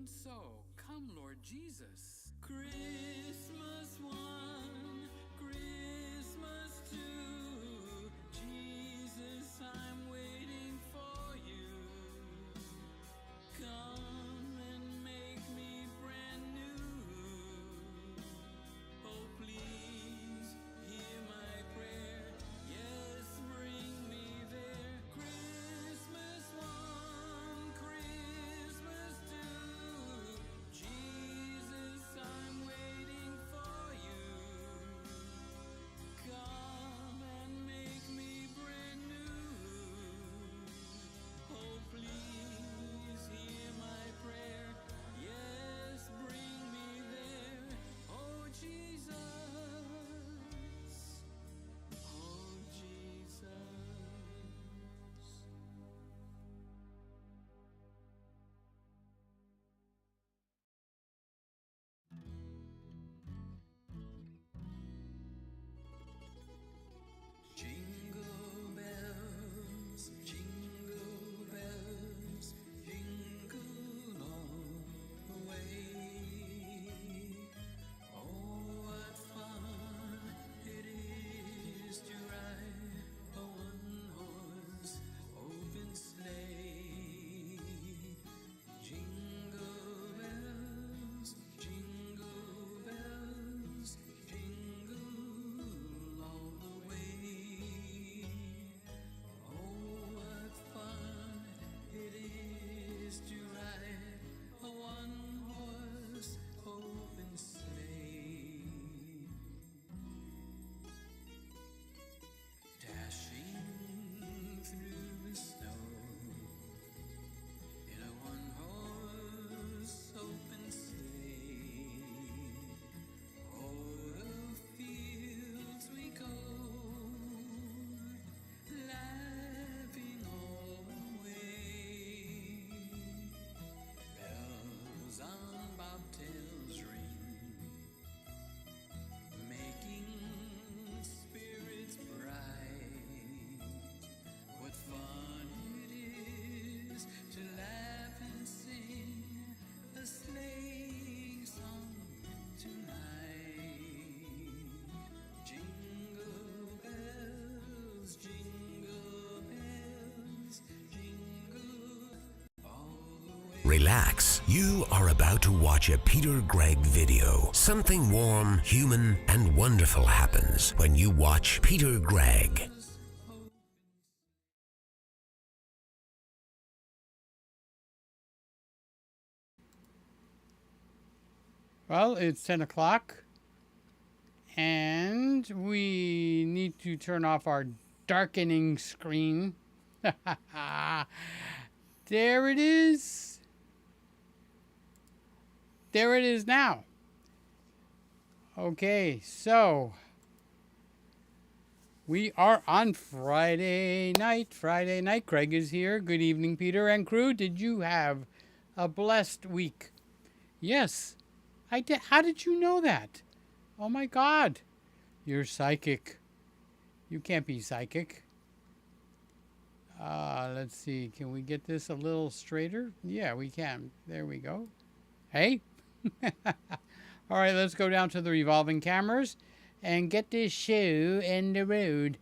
so, come, Lord Jesus. Christmas 1, Christmas 2, Jesus, I'm waiting for you. Come and make me brand new. Oh, please hear my prayer. Yes, bring me there. Christmas 1, Christmas 2, Jesus, I'm waiting for you. Come and make me brand new. Oh, please hear my prayer. Yes, bring me there. Oh, Jesus. Oh, Jesus. Jingle bells, jingle all the way. Oh, what fun it is to ride a one-horse open sleigh. Jingle bells, jingle all the way. Oh, what fun it is to ride a one-horse open sleigh. Dashing through the snow in a one-horse open sleigh. O'er the fields we go, laughing all the way. Bells on bobtails ring, making spirits bright. What fun it is to laugh and sing a sleighing song tonight. Jingle bells, jingle all the way. Relax. You are about to watch a Peter Gregg video. Something warm, human, and wonderful happens when you watch Peter Gregg. Well, it's 10 o'clock, and we need to turn off our darkening screen. There it is. There it is now. Okay, so we are on Friday night. Friday night. Craig is here. Good evening, Peter and crew. Did you have a blessed week? Yes, I did. How did you know that? Oh my God. You're psychic. You can't be psychic. Let's see. Can we get this a little straighter? Yeah, we can. There we go. Hey. All right, let's go down to the revolving cameras and get this show in the road.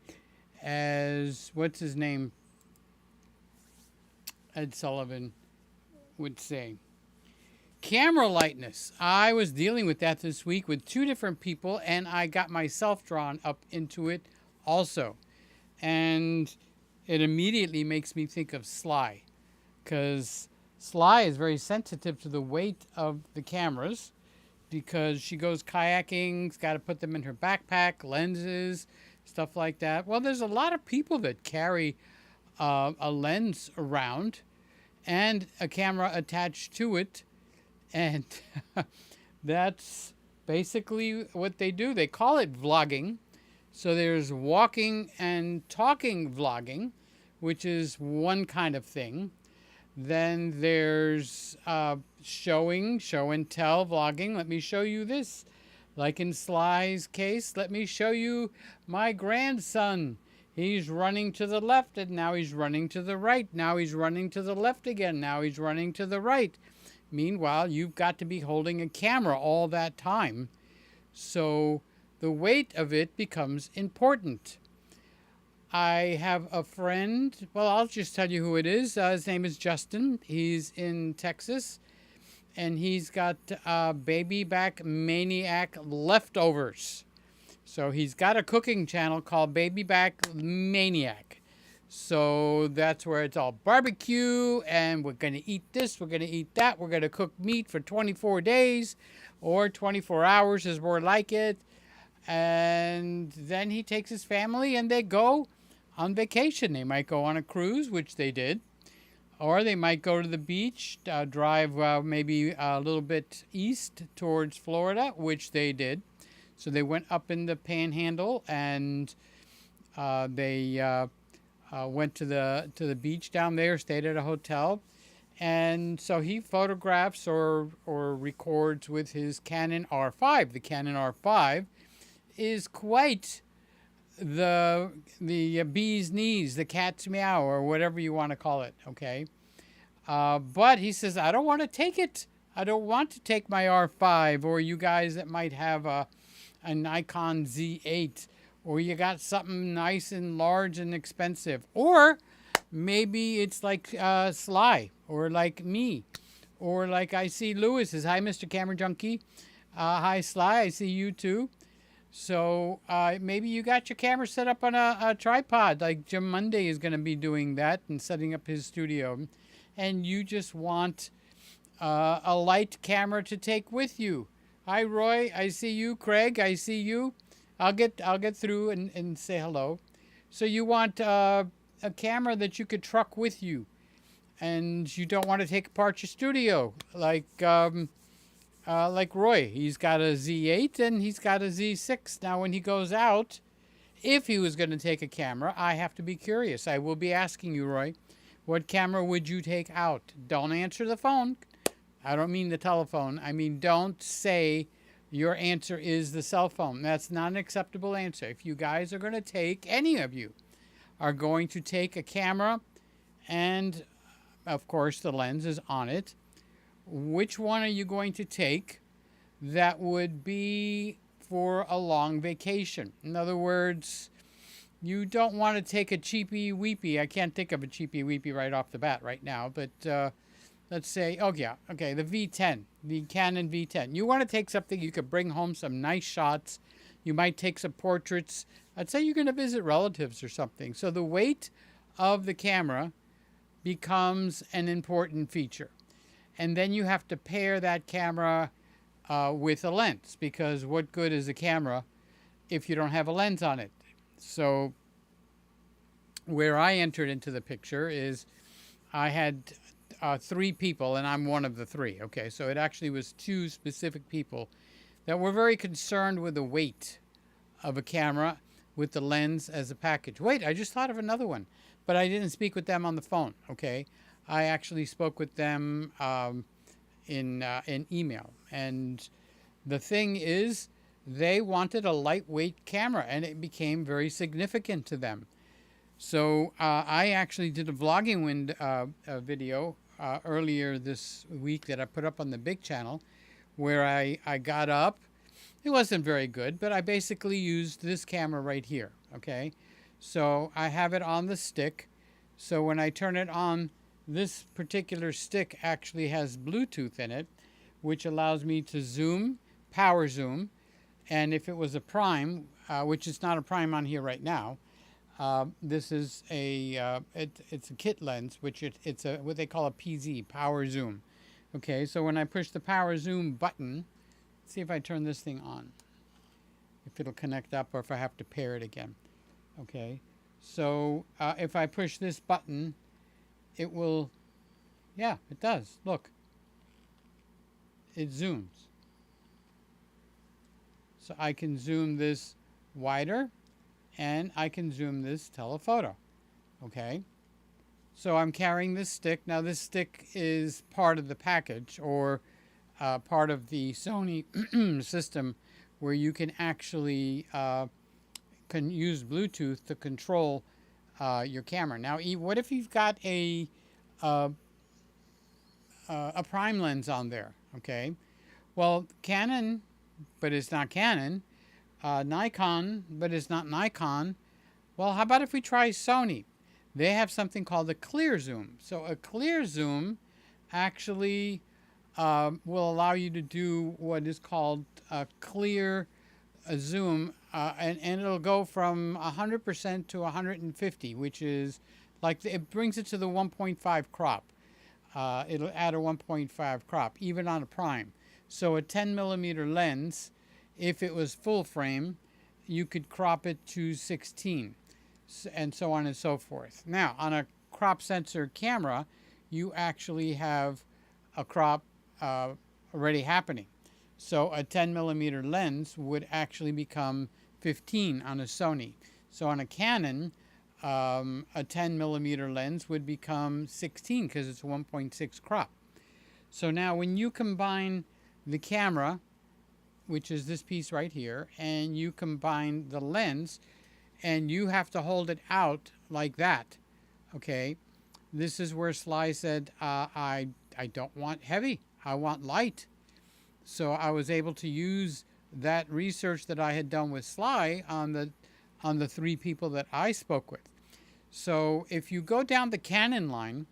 As, what's his name? Ed Sullivan would say. Camera lightness. I was dealing with that this week with two different people, and I got myself drawn up into it also. And it immediately makes me think of Sly, because Sly is very sensitive to the weight of the cameras, because she goes kayaking, got to put them in her backpack, lenses, stuff like that. Well, there's a lot of people that carry a lens around and a camera attached to it. And that's basically what they do. They call it vlogging. So there's walking and talking vlogging, which is one kind of thing. Then there's show and tell vlogging. Let me show you this. Like in Sly's case, let me show you my grandson. He's running to the left, and now he's running to the right. Now he's running to the left again. Now he's running to the right. Meanwhile, you've got to be holding a camera all that time. So the weight of it becomes important. I have a friend, well, I'll just tell you who it is. His name is Justin. He's in Texas, and he's got Baby Back Maniac Leftovers. So he's got a cooking channel called Baby Back Maniac. So that's where it's all barbecue, and we're going to eat this, we're going to eat that, we're going to cook meat for 24 days, or 24 hours is more like it. And then he takes his family and they go on vacation. They might go on a cruise, which they did, or they might go to the beach, drive maybe a little bit east towards Florida, which they did. So they went up in the Panhandle, and they went to the beach down there, stayed at a hotel, and so he photographs or records with his Canon R5. The Canon R5 is quite the bee's knees, the cat's meow, or whatever you want to call it. Okay, but he says, I don't want to take it. I don't want to take my R5, or you guys that might have a Nikon Z8, or you got something nice and large and expensive, or maybe it's like Sly, or like me, or like I see Lewis says, hi, Mr. Camera Junkie. Hi, Sly, I see you too. So maybe you got your camera set up on a tripod, like Jim Monday is going to be doing that and setting up his studio, and you just want a light camera to take with you. Hi, Roy, I see you. Craig, I see you. I'll get through and say hello. So you want a camera that you could truck with you, and you don't want to take apart your studio like Roy. He's got a Z8 and he's got a Z6. Now, when he goes out, if he was going to take a camera, I have to be curious. I will be asking you, Roy, what camera would you take out? Don't answer the phone. I don't mean the telephone. I mean, don't say your answer is the cell phone. That's not an acceptable answer. If you guys are going to take, any of you are going to take a camera, and of course the lens is on it, which one are you going to take that would be for a long vacation? In other words, you don't want to take a cheapy weepy. I can't think of a cheapy weepy right off the bat right now, but let's say, oh yeah, okay, the V10, the Canon V10. You want to take something you could bring home some nice shots. You might take some portraits. I'd say you're going to visit relatives or something. So the weight of the camera becomes an important feature. And then you have to pair that camera with a lens, because what good is a camera if you don't have a lens on it? So where I entered into the picture is I had 3 people, and I'm one of the 3. Okay, so it actually was 2 specific people that were very concerned with the weight of a camera with the lens as a package. Wait, I just thought of another one, but I didn't speak with them on the phone. Okay, I actually spoke with them in email, and the thing is, they wanted a lightweight camera, and it became very significant to them. So I actually did a vlogging video earlier this week that I put up on the big channel, where I got up. It wasn't very good, but I basically used this camera right here. Okay, so I have it on the stick. So when I turn it on, this particular stick actually has Bluetooth in it, which allows me to zoom, power zoom, and if it was a prime, which is not a prime on here right now, this is it's a kit lens, which it's a what they call a PZ, power zoom. Okay, so when I push the power zoom button, let's see if I turn this thing on, if it'll connect up or if I have to pair it again. Okay, so if I push this button, it will, yeah, it does. Look, it zooms. So I can zoom this wider, and I can zoom this telephoto. Okay, so I'm carrying this stick. Now this stick is part of the package, or part of the Sony system, where you can actually can use Bluetooth to control your camera. Now, what if you've got a a prime lens on there. Okay, well, Canon, but it's not Canon. Nikon, but it's not Nikon. Well, how about if we try Sony? They have something called a clear zoom. So a clear zoom actually will allow you to do what is called a clear zoom, and it'll go from 100% to 150, which is like it brings it to the 1.5 crop. It'll add a 1.5 crop, even on a prime. So a 10 millimeter lens, if it was full frame, you could crop it to 16, and so on and so forth. Now, on a crop sensor camera, you actually have a crop already happening. So a 10 millimeter lens would actually become 15 on a Sony. So on a Canon, a 10 millimeter lens would become 16 because it's a 1.6 crop. So now when you combine the camera, which is this piece right here, and you combine the lens, and you have to hold it out like that, okay? This is where Sly said, I don't want heavy, I want light. So I was able to use that research that I had done with Sly on the three people that I spoke with. So if you go down the Canon line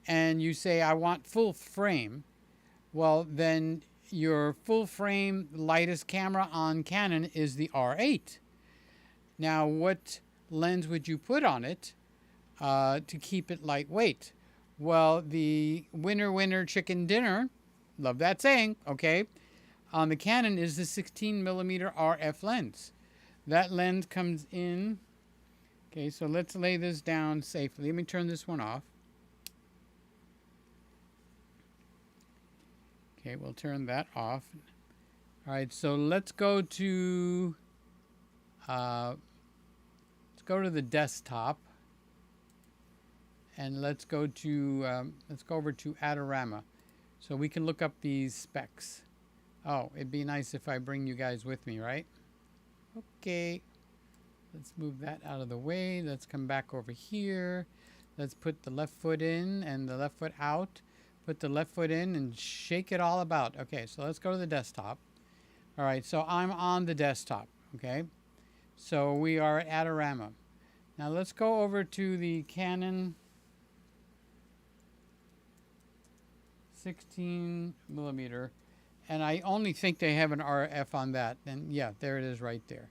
and you say, I want full frame, well, then your full frame lightest camera on Canon is the R8. Now, what lens would you put on it to keep it lightweight? Well, the winner chicken dinner, love that saying, okay, on the Canon is the 16 millimeter RF lens. That lens comes in, okay, so let's lay this down safely. Let me turn this one off. Okay, we'll turn that off. All right, so let's go to the desktop, and let's go over to Adorama, so we can look up these specs. Oh, it'd be nice if I bring you guys with me, right? Okay, let's move that out of the way. Let's come back over here. Let's put the left foot in and the left foot out. Put the left foot in and shake it all about. Okay, so let's go to the desktop. All right, so I'm on the desktop, okay? So we are at Adorama. Now let's go over to the Canon 16 millimeter, and I only think they have an RF on that. And yeah, there it is right there.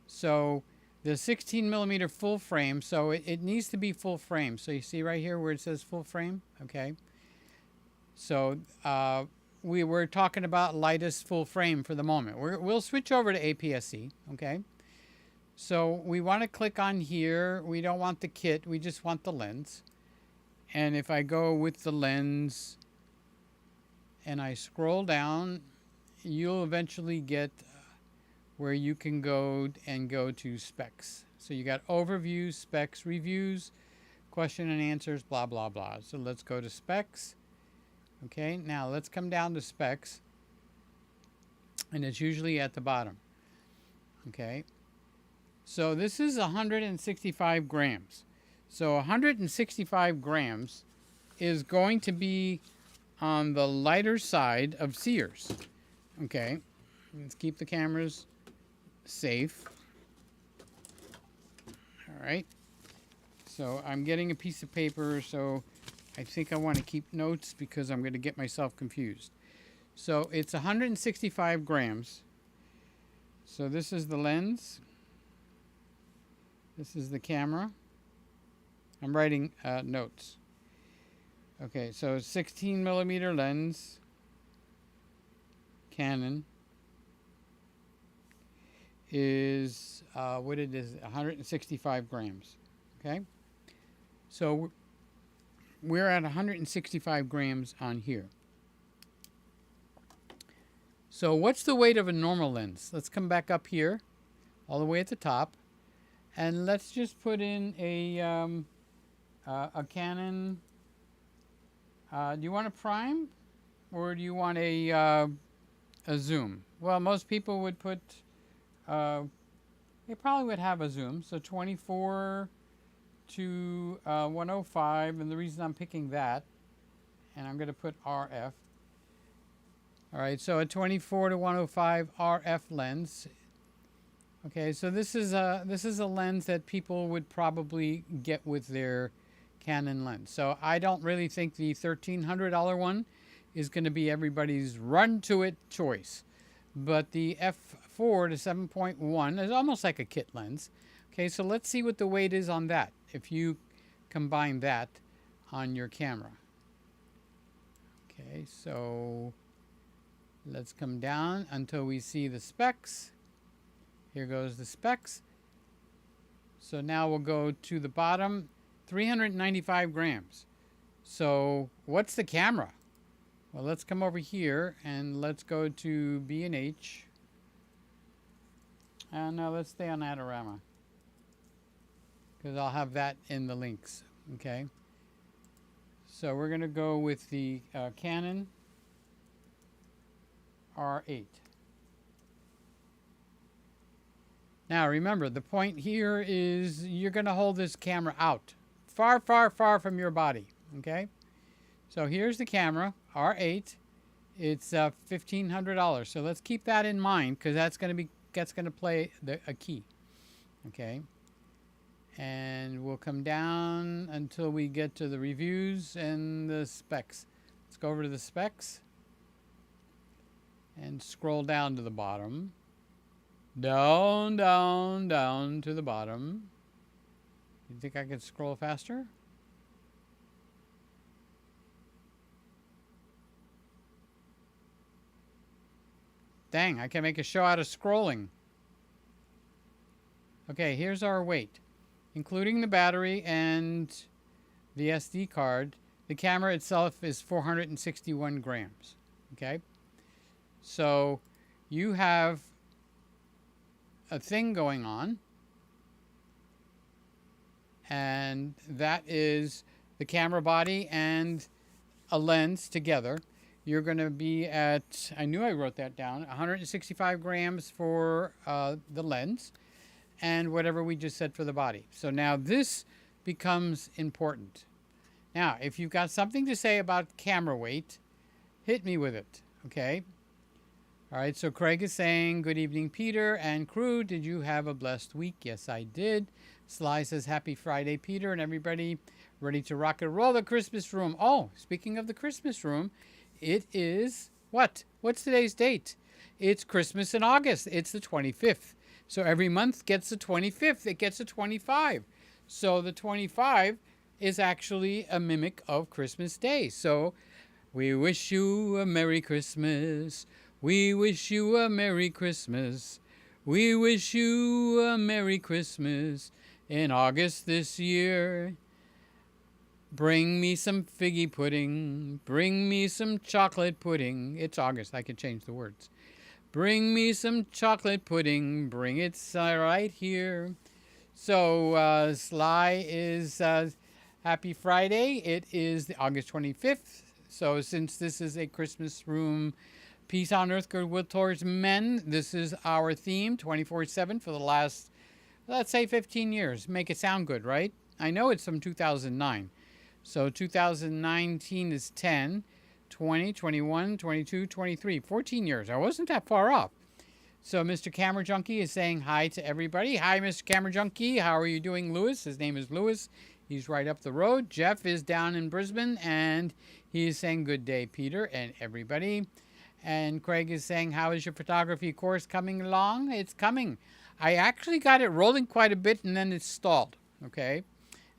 So the 16 millimeter full frame, so it needs to be full frame. So you see right here where it says full frame, okay? So we were talking about lightest full frame for the moment. We'll switch over to APS-C, okay? So we want to click on here. We don't want the kit. We just want the lens. And if I go with the lens and I scroll down, you'll eventually get where you can go to specs. So you got overview, specs, reviews, question and answers, blah, blah, blah. So let's go to specs. Okay, now let's come down to specs, and it's usually at the bottom. Okay, so this is 165 grams. So 165 grams is going to be on the lighter side of Sears. Okay, let's keep the cameras safe. All right, so I'm getting a piece of paper, so I think I want to keep notes because I'm going to get myself confused. So it's 165 grams. So this is the lens. This is the camera. I'm writing notes. Okay, so 16 millimeter lens, Canon, is what it is, 165 grams. Okay, so we're at 165 grams on here. So what's the weight of a normal lens? Let's come back up here, all the way at the top, and let's just put in a Canon. Do you want a prime, or do you want a zoom? Well, most people would put. They probably would have a zoom. So 24 to 105, and the reason I'm picking that and I'm going to put RF. All right, so a 24 to 105 RF lens. Okay, so this is a lens that people would probably get with their Canon lens. So I don't really think the $1,300 one is going to be everybody's run to it choice. But the f4 to 7.1 is almost like a kit lens. Okay, so let's see what the weight is on that if you combine that on your camera. Okay, so let's come down until we see the specs. Here goes the specs. So now we'll go to the bottom, 395 grams. So what's the camera? Well, let's come over here and let's go to B&H. No, let's stay on Adorama, because I'll have that in the links. Okay. So we're going to go with the Canon R8. Now remember, the point here is you're going to hold this camera out far, far, far from your body. Okay. So here's the camera, R8. It's $1,500. So let's keep that in mind, because that's going to play a key. Okay. And we'll come down until we get to the reviews and the specs. Let's go over to the specs and scroll down to the bottom. Down, down, down to the bottom. You think I could scroll faster? Dang, I can make a show out of scrolling. Okay, here's our weight. Including the battery and the SD card, the camera itself is 461 grams. Okay? So you have a thing going on, and that is the camera body and a lens together. You're going to be at, I knew I wrote that down, 165 grams for the lens, and whatever we just said for the body. So now this becomes important. Now, if you've got something to say about camera weight, hit me with it, okay? All right, so Craig is saying, good evening, Peter and crew. Did you have a blessed week? Yes, I did. Sly says, happy Friday, Peter, and everybody ready to rock and roll the Christmas room. Oh, speaking of the Christmas room, it is, what? What's today's date? It's Christmas in August. It's the 25th. So every month gets the 25th. It gets a 25. So the 25 is actually a mimic of Christmas Day. So we wish you a Merry Christmas. We wish you a Merry Christmas. We wish you a Merry Christmas in August this year. Bring me some figgy pudding. Bring me some chocolate pudding. It's August. I could change the words. Bring me some chocolate pudding. Bring it right here. So Sly is happy Friday. It is the August 25th. So since this is a Christmas room, peace on earth, goodwill towards men, this is our theme 24/7 for the last, let's say, 15 years. Make it sound good, right? I know it's from 2009. So 2019 is 10, 20, 21, 22, 23, 14 years. I wasn't that far off. So Mr. Camera Junkie is saying hi to everybody. Hi, Mr. Camera Junkie. How are you doing, Lewis? His name is Lewis. He's right up the road. Jeff is down in Brisbane, and he is saying good day, Peter, and everybody. And Craig is saying, how is your photography course coming along? It's coming. I actually got it rolling quite a bit, and then it stalled, okay?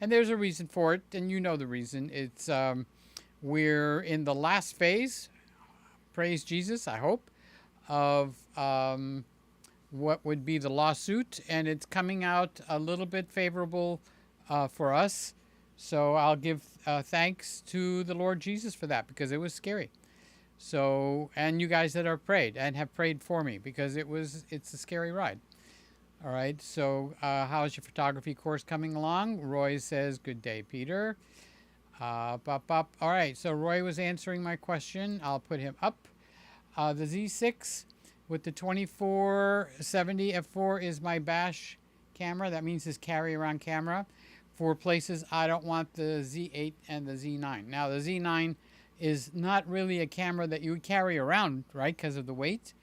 And there's a reason for it, and you know the reason. It's we're in the last phase, praise Jesus, I hope, of what would be the lawsuit, and it's coming out a little bit favorable for us. So I'll give thanks to the Lord Jesus for that, because it was scary. So, and you guys that are prayed and have prayed for me, because it's a scary ride. All right, so how's your photography course coming along? Roy says, good day, Peter. All right, so Roy was answering my question. I'll put him up. The Z6 with the 2470 f4 is my bash camera. That means this carry-around camera for places I don't want the Z8 and the Z9. Now, the Z9 is not really a camera that you would carry around, right, because of the weight.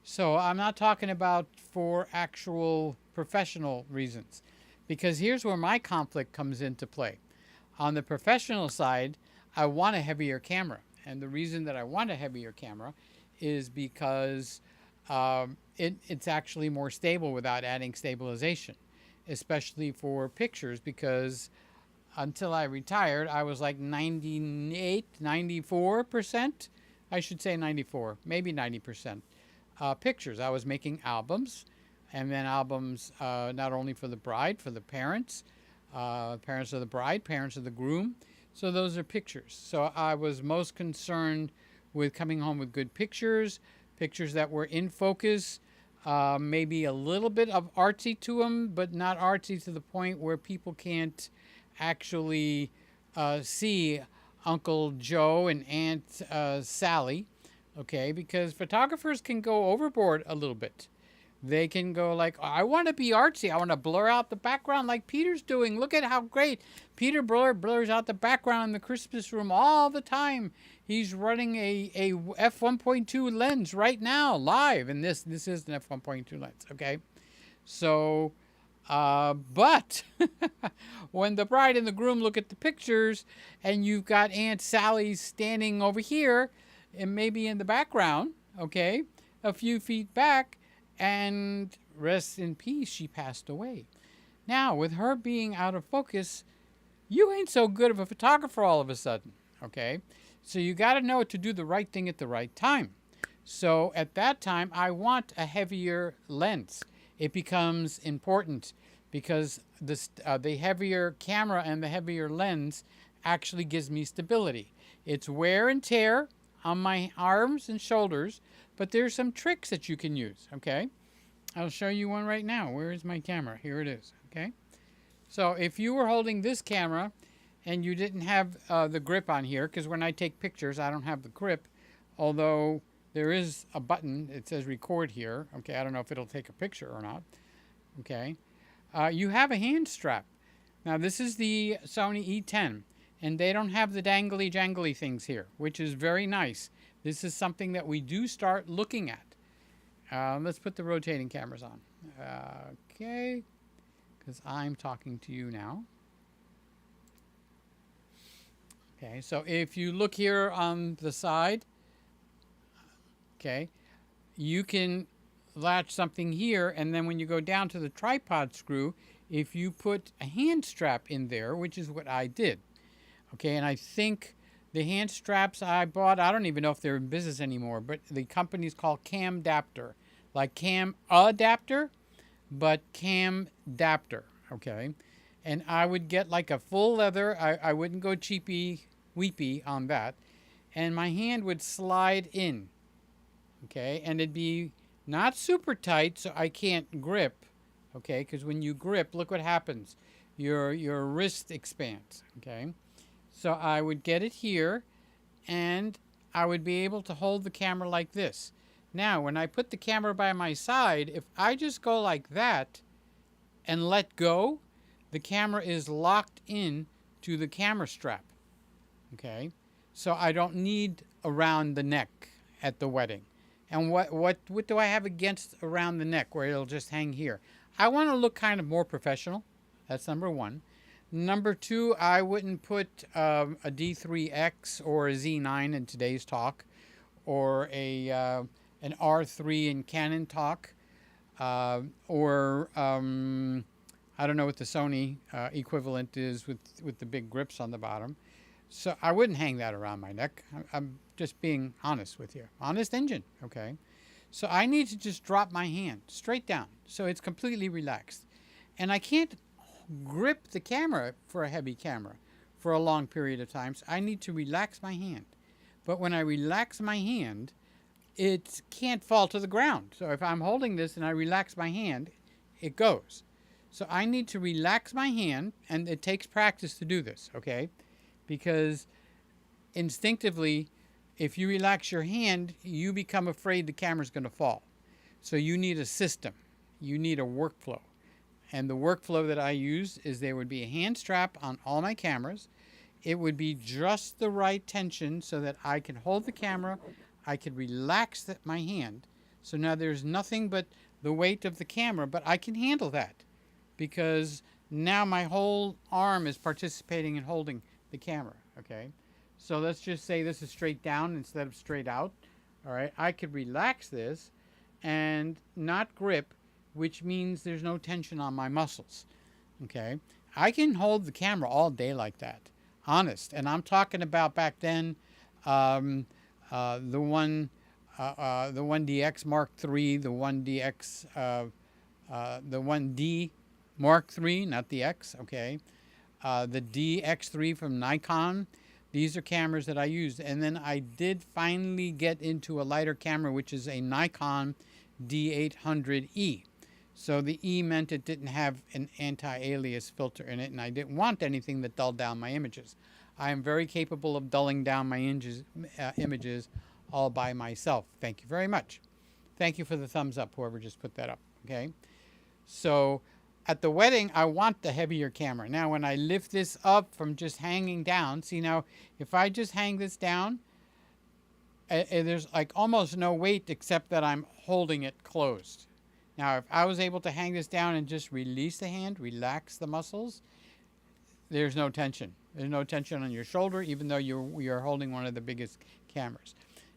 So I'm not talking about for actual professional reasons, because here's where my conflict comes into play. On the professional side, I want a heavier camera. And the reason that I want a heavier camera is because it's actually more stable without adding stabilization, especially for pictures, because until I retired, I was like 98, 94%. I should say 94, maybe 90% pictures. I was making albums, and then albums not only for the bride, for the parents, parents of the bride, parents of the groom. So those are pictures. So I was most concerned with coming home with good pictures, pictures that were in focus, maybe a little bit of artsy to them, but not artsy to the point where people can't actually see Uncle Joe and Aunt Sally, okay? Because photographers can go overboard a little bit. They can go like, I want to be artsy. I want to blur out the background like Peter's doing. Look at how great. Peter blurs out the background in the Christmas room all the time. He's running a f1.2 lens right now, live. And this is an f1.2 lens, okay? So, but when the bride and the groom look at the pictures and you've got Aunt Sally standing over here and maybe in the background, okay, a few feet back, and rest in peace, she passed away. Now, with her being out of focus, you ain't so good of a photographer all of a sudden, okay? So you got to know to do the right thing at the right time. So at that time, I want a heavier lens. It becomes important because the heavier camera and the heavier lens actually gives me stability. It's wear and tear on my arms and shoulders, but there's some tricks that you can use, okay? I'll show you one right now. Where is my camera? Here it is, okay? So if you were holding this camera and you didn't have the grip on here, because when I take pictures, I don't have the grip, although there is a button, it says record here, okay? I don't know if it'll take a picture or not, okay? You have a hand strap. Now this is the Sony E10, and they don't have the dangly jangly things here, which is very nice. This is something that we do start looking at. Let's put the rotating cameras on. Okay, because I'm talking to you now. Okay, so if you look here on the side, okay, you can latch something here, and then when you go down to the tripod screw, if you put a hand strap in there, which is what I did, okay, and I think the hand straps I bought, I don't even know if they're in business anymore, but the company's called Cam Adapter. Like Cam Adapter, but Cam Adapter, okay? And I would get like a full leather. I wouldn't go cheapy weepy on that. And my hand would slide in, okay? And it'd be not super tight so I can't grip, okay? Because when you grip, look what happens. Your wrist expands, okay? So I would get it here, and I would be able to hold the camera like this. Now, when I put the camera by my side, if I just go like that and let go, the camera is locked in to the camera strap, okay? So I don't need around the neck at the wedding. And what do I have against around the neck where it'll just hang here? I want to look kind of more professional. That's number one. Number two, I wouldn't put a D3X or a Z9 in today's talk, or an R3 in Canon talk, or I don't know what the Sony equivalent is with the big grips on the bottom. So I wouldn't hang that around my neck. I'm just being honest with you. Honest engine, okay? So I need to just drop my hand straight down so it's completely relaxed. And I can't grip the camera for a heavy camera for a long period of time. So I need to relax my hand. But when I relax my hand, it can't fall to the ground. So if I'm holding this and I relax my hand, it goes. So I need to relax my hand, and it takes practice to do this, okay? Because instinctively, if you relax your hand, you become afraid the camera's going to fall. So you need a system. You need a workflow. And the workflow that I use is there would be a hand strap on all my cameras. it would be just the right tension so that I can hold the camera, I could relax my hand. So now there's nothing but the weight of the camera, but I can handle that because now my whole arm is participating in holding the camera, okay? So let's just say this is straight down instead of straight out, all right? I could relax this and not grip, which means there's no tension on my muscles, okay? I can hold the camera all day like that, honest. And I'm talking about back then, the 1DX Mark III, the 1DX, the 1D Mark III, not the X, okay? The DX3 from Nikon. These are cameras that I used. And then I did finally get into a lighter camera, which is a Nikon D800E. So the E meant it didn't have an anti-alias filter in it, and I didn't want anything that dulled down my images. I am very capable of dulling down my images all by myself. Thank you very much. Thank you for the thumbs up, whoever just put that up, okay? So at the wedding, I want the heavier camera. Now, when I lift this up from just hanging down, see now, if I just hang this down, there's like almost no weight except that I'm holding it closed. Now, if I was able to hang this down and just release the hand, relax the muscles, there's no tension. There's no tension on your shoulder, even though you're holding one of the biggest cameras.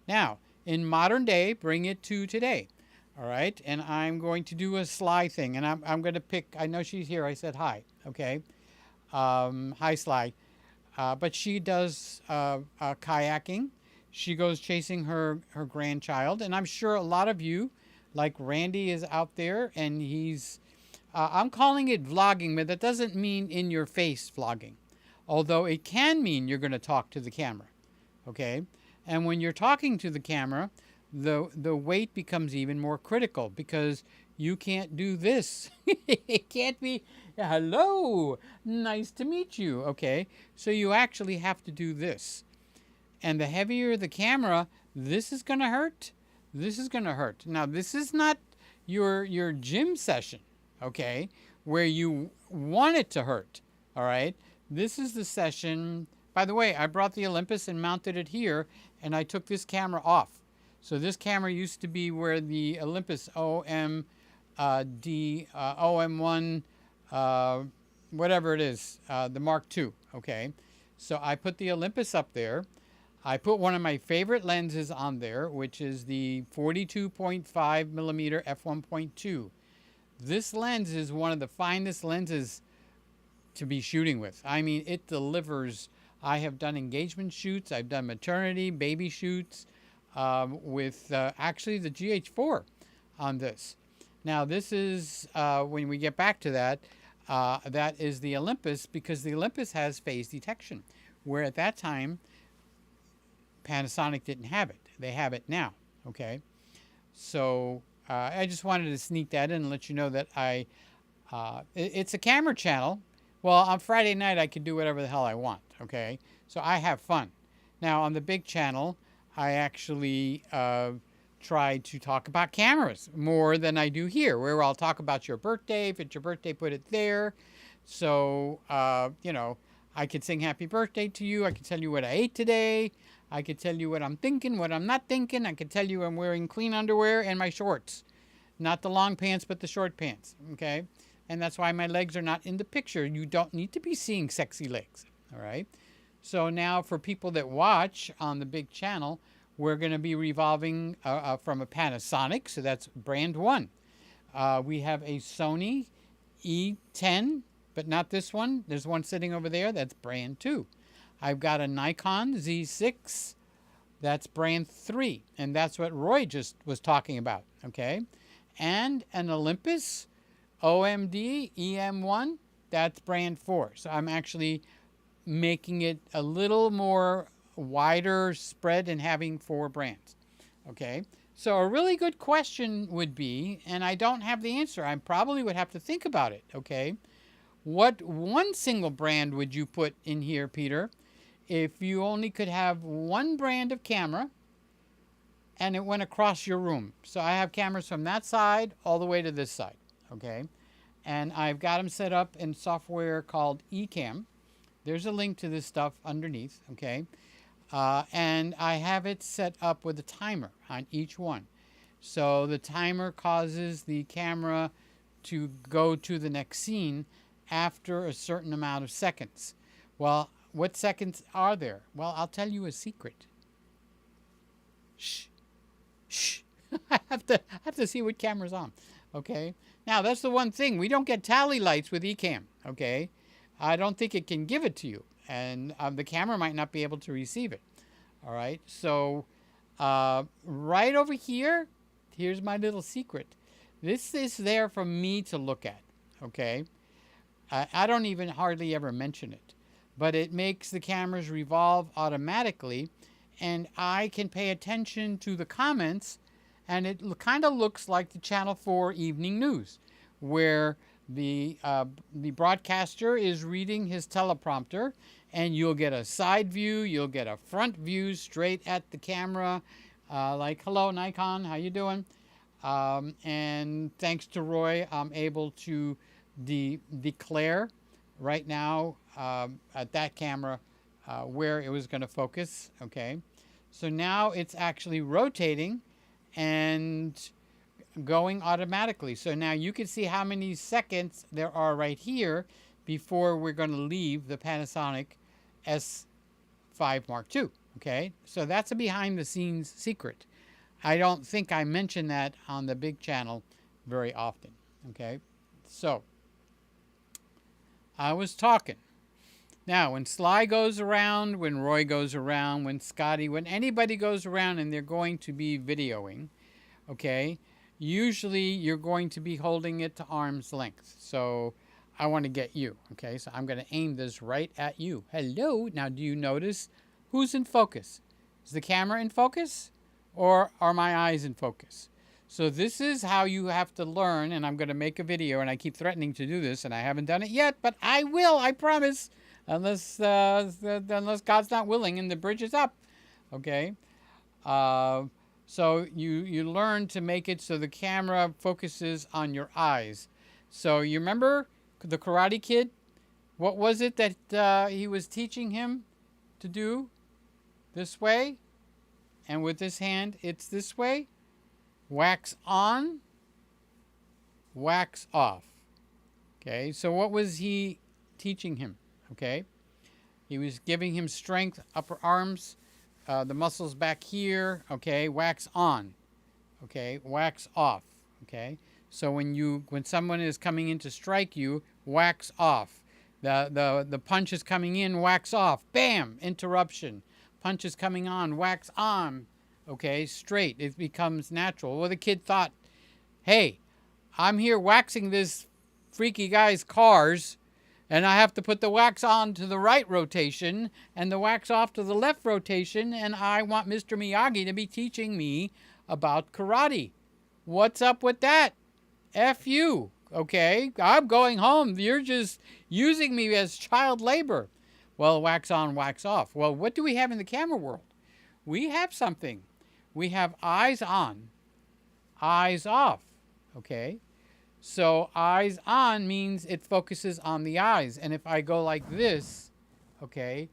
Now, in modern day, bring it to today. All right, and I'm going to do a Sly thing, and I'm going to pick, I know she's here, I said hi, okay? Hi, Sly. But she does kayaking. She goes chasing her grandchild, and I'm sure a lot of you, like Randy is out there, and he's, I'm calling it vlogging, but that doesn't mean in your face vlogging. Although it can mean you're going to talk to the camera, okay? And when you're talking to the camera, the weight becomes even more critical because you can't do this. It can't be, hello, nice to meet you, okay? So you actually have to do this. And the heavier the camera, this is going to hurt. This is going to hurt. Now, this is not your gym session, okay, where you want it to hurt, all right? This is the session. By the way, I brought the Olympus and mounted it here, and I took this camera off. So this camera used to be where the Olympus OM1, whatever it is, the Mark II, okay? So I put the Olympus up there. I put one of my favorite lenses on there, which is the 42.5 millimeter f1.2. This lens is one of the finest lenses to be shooting with. I mean, it delivers. I have done engagement shoots. I've done maternity, baby shoots with actually the GH4 on this. Now, this is, when we get back to that, that is the Olympus, because the Olympus has phase detection, where at that time, Panasonic didn't have it. They have it now, okay? So I just wanted to sneak that in and let you know that it's a camera channel. Well, on Friday night, I could do whatever the hell I want, okay? So I have fun. Now, on the big channel, I actually try to talk about cameras more than I do here, where I'll talk about your birthday. If it's your birthday, put it there. So, you know, I could sing happy birthday to you. I could tell you what I ate today. I could tell you what I'm thinking, what I'm not thinking. I could tell you I'm wearing clean underwear and my shorts. Not the long pants, but the short pants, okay? And that's why my legs are not in the picture. You don't need to be seeing sexy legs, all right? So now for people that watch on the big channel, we're going to be revolving from a Panasonic, so that's brand one. We have a Sony E10, but not this one. There's one sitting over there. That's brand two. I've got a Nikon Z6. That's brand 3. And that's what Roy just was talking about, okay? And an Olympus OMD EM1. That's brand 4. So I'm actually making it a little more wider spread and having 4 brands, okay? So a really good question would be, and I don't have the answer. I probably would have to think about it, okay? What one single brand would you put in here, Peter, if you only could have one brand of camera and it went across your room? So I have cameras from that side all the way to this side, okay? And I've got them set up in software called Ecamm. There's a link to this stuff underneath, okay? And I have it set up with a timer on each one. So the timer causes the camera to go to the next scene after a certain amount of seconds. Well, what seconds are there? Well, I'll tell you a secret. Shh. Shh. I have to see what camera's on. Okay. Now, that's the one thing. We don't get tally lights with Ecamm. Okay. I don't think it can give it to you. And the camera might not be able to receive it. All right. So, right over here, here's my little secret. This is there for me to look at. Okay. I don't even hardly ever mention it. But it makes the cameras revolve automatically. And I can pay attention to the comments. And it kind of looks like the Channel 4 evening news, where the broadcaster is reading his teleprompter, and you'll get a side view, you'll get a front view straight at the camera, like, hello, Nikon, how you doing? And thanks to Roy, I'm able to declare right now at that camera where it was going to focus, okay? So now it's actually rotating and going automatically. So now you can see how many seconds there are right here before we're going to leave the Panasonic S5 Mark II. Okay, so that's a behind the scenes secret. I don't think I mention that on the big channel very often. Okay, so I was talking. Now, when Sly goes around, when Roy goes around, when Scotty, when anybody goes around and they're going to be videoing, okay, usually you're going to be holding it to arm's length. So I want to get you, okay? So I'm going to aim this right at you. Hello. Now, do you notice who's in focus? Is the camera in focus or are my eyes in focus? So this is how you have to learn, and I'm going to make a video, and I keep threatening to do this, and I haven't done it yet, but I will, I promise. Unless God's not willing and the bridge is up, okay? So you learn to make it so the camera focuses on your eyes. So you remember the Karate Kid? What was it that he was teaching him to do? This way, and with this hand, it's this way. Wax on, wax off. Okay, so what was he teaching him? Okay, he was giving him strength, upper arms, the muscles back here. Okay, wax on. Okay, wax off. Okay, so when someone is coming in to strike you, wax off. The punch is coming in, wax off. Bam, interruption. Punch is coming on, wax on. Okay, straight. It becomes natural. Well, the kid thought, hey, I'm here waxing this freaky guy's cars, and I have to put the wax on to the right rotation and the wax off to the left rotation, and I want Mr. Miyagi to be teaching me about karate. What's up with that? F you, okay? I'm going home. You're just using me as child labor. Well, wax on, wax off. Well, what do we have in the camera world? We have something. We have eyes on, eyes off, okay? So eyes on means it focuses on the eyes. And if I go like this, okay,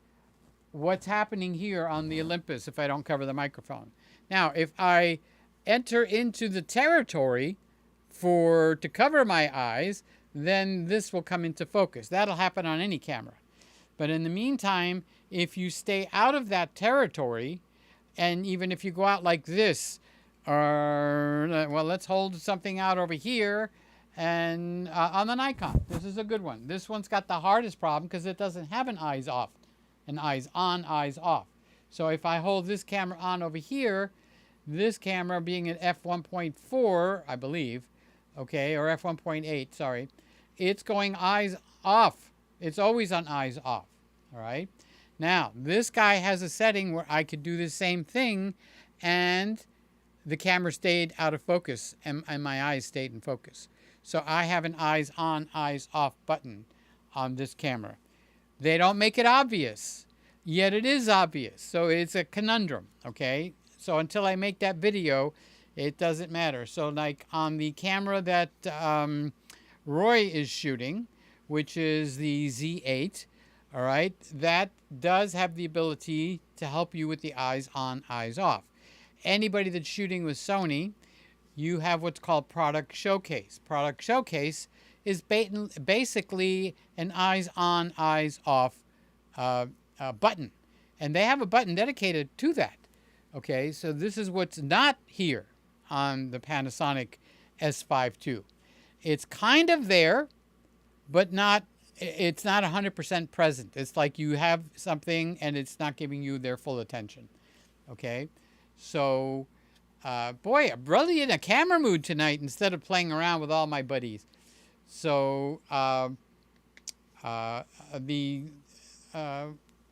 what's happening here on the Olympus if I don't cover the microphone? Now, if I enter into the territory to cover my eyes, then this will come into focus. That'll happen on any camera. But in the meantime, if you stay out of that territory, and even if you go out like this, or, well, let's hold something out over here, and on the Nikon, this is a good one. This one's got the hardest problem because it doesn't have an eyes off, an eyes on, eyes off. So if I hold this camera on over here, this camera being an f1.4, I believe, okay, or f1.8, sorry, it's going eyes off. It's always on eyes off, all right? Now, this guy has a setting where I could do the same thing, and the camera stayed out of focus, and my eyes stayed in focus. So I have an eyes on, eyes off button on this camera. They don't make it obvious, yet it is obvious. So it's a conundrum, okay? So until I make that video, it doesn't matter. So like on the camera that Roy is shooting, which is the Z8, All right, that does have the ability to help you with the eyes on, eyes off. Anybody that's shooting with Sony, you have what's called product showcase. Product showcase is basically an eyes on, eyes off button. And they have a button dedicated to that. Okay, so this is what's not here on the Panasonic S5 II. It's kind of there, but it's not 100% present. It's like you have something and it's not giving you their full attention. Okay, so boy, I'm really in a camera mood tonight instead of playing around with all my buddies. So the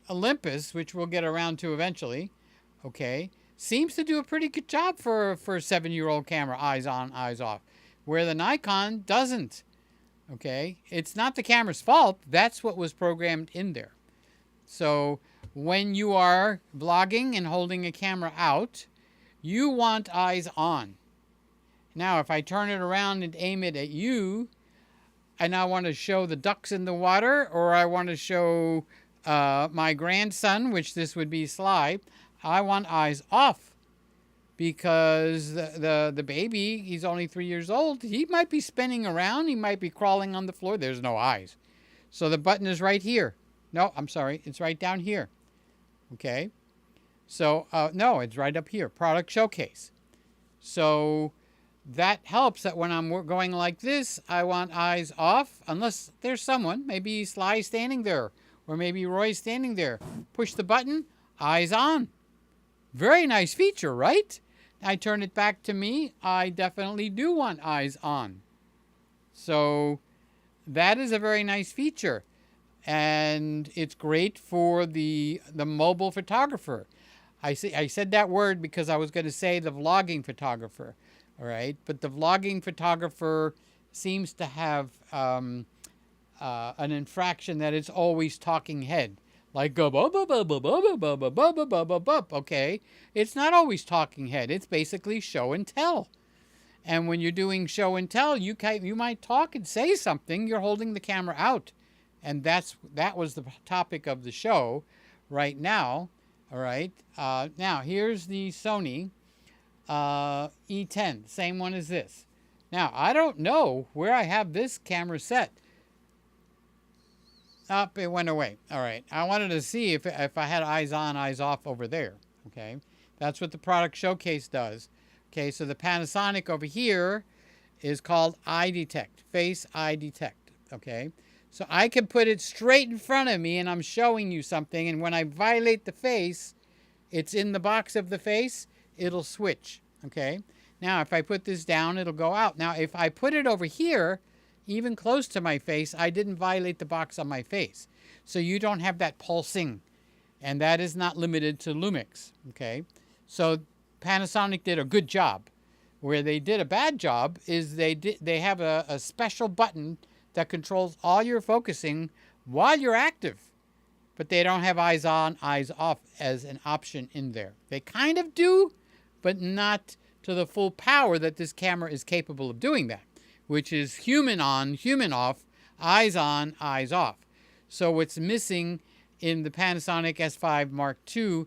Olympus, which we'll get around to eventually, okay, seems to do a pretty good job for a 7-year-old camera, eyes on, eyes off, where the Nikon doesn't. Okay, it's not the camera's fault. That's what was programmed in there. So when you are vlogging and holding a camera out, you want eyes on. Now, if I turn it around and aim it at you, and I want to show the ducks in the water, or I want to show my grandson, which this would be Sly, I want eyes off. Because the baby, he's only 3 years old, he might be spinning around, he might be crawling on the floor, there's no eyes. So the button is right here. No, I'm sorry, it's right down here. Okay, so no, it's right up here, product showcase. So that helps that when I'm going like this, I want eyes off, unless there's someone, maybe Sly standing there, or maybe Roy's standing there. Push the button, eyes on. Very nice feature, right? I turn it back to me. I definitely do want eyes on. So that is a very nice feature. And it's great for the mobile photographer. I said that word because I was going to say the vlogging photographer. All right. But the vlogging photographer seems to have an infraction that it's always talking head. Like, okay, it's not always talking head. It's basically show and tell. And when you're doing show and tell, you might talk and say something. You're holding the camera out. And that was the topic of the show right now. All right. Now, here's the Sony E10, same one as this. Now, I don't know where I have this camera set. Up, it went away. All right. I wanted to see if I had eyes on, eyes off over there. Okay. That's what the product showcase does. Okay. So the Panasonic over here is called Eye Detect, Face Eye Detect. Okay. So I can put it straight in front of me and I'm showing you something. And when I violate the face, it's in the box of the face, it'll switch. Okay. Now, if I put this down, it'll go out. Now, if I put it over here, even close to my face, I didn't violate the box on my face. So you don't have that pulsing. And that is not limited to Lumix. Okay. So Panasonic did a good job. Where they did a bad job is they have a special button that controls all your focusing while you're active. But they don't have eyes on, eyes off as an option in there. They kind of do, but not to the full power that this camera is capable of doing that, which is human on, human off, eyes on, eyes off. So what's missing in the Panasonic S5 Mark II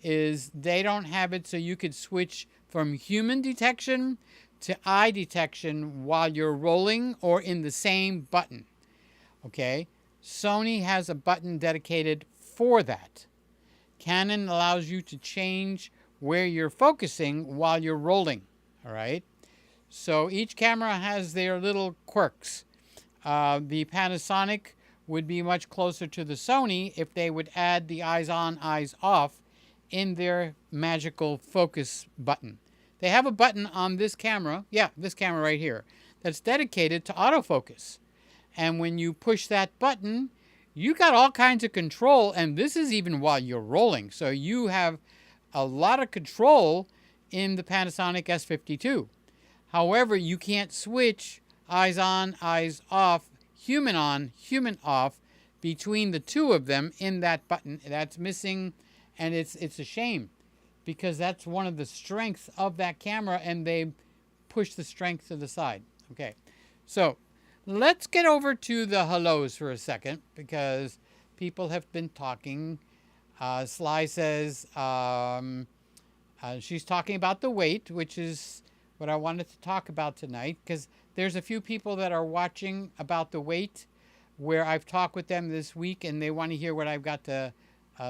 is they don't have it so you could switch from human detection to eye detection while you're rolling or in the same button. Okay? Sony has a button dedicated for that. Canon allows you to change where you're focusing while you're rolling. All right? So each camera has their little quirks. The Panasonic would be much closer to the Sony if they would add the eyes on, eyes off in their magical focus button. They have a button on this camera, this camera right here, that's dedicated to autofocus. And when you push that button, you got all kinds of control, and this is even while you're rolling. So you have a lot of control in the Panasonic S52. However, you can't switch eyes on, eyes off, human on, human off between the two of them in that button. That's missing, and it's a shame because that's one of the strengths of that camera, and they push the strength to the side. Okay, so let's get over to the hellos for a second because people have been talking. Sly says she's talking about the weight, which is what I wanted to talk about tonight, because there's a few people that are watching about the weight where I've talked with them this week, and they want to hear what I've got to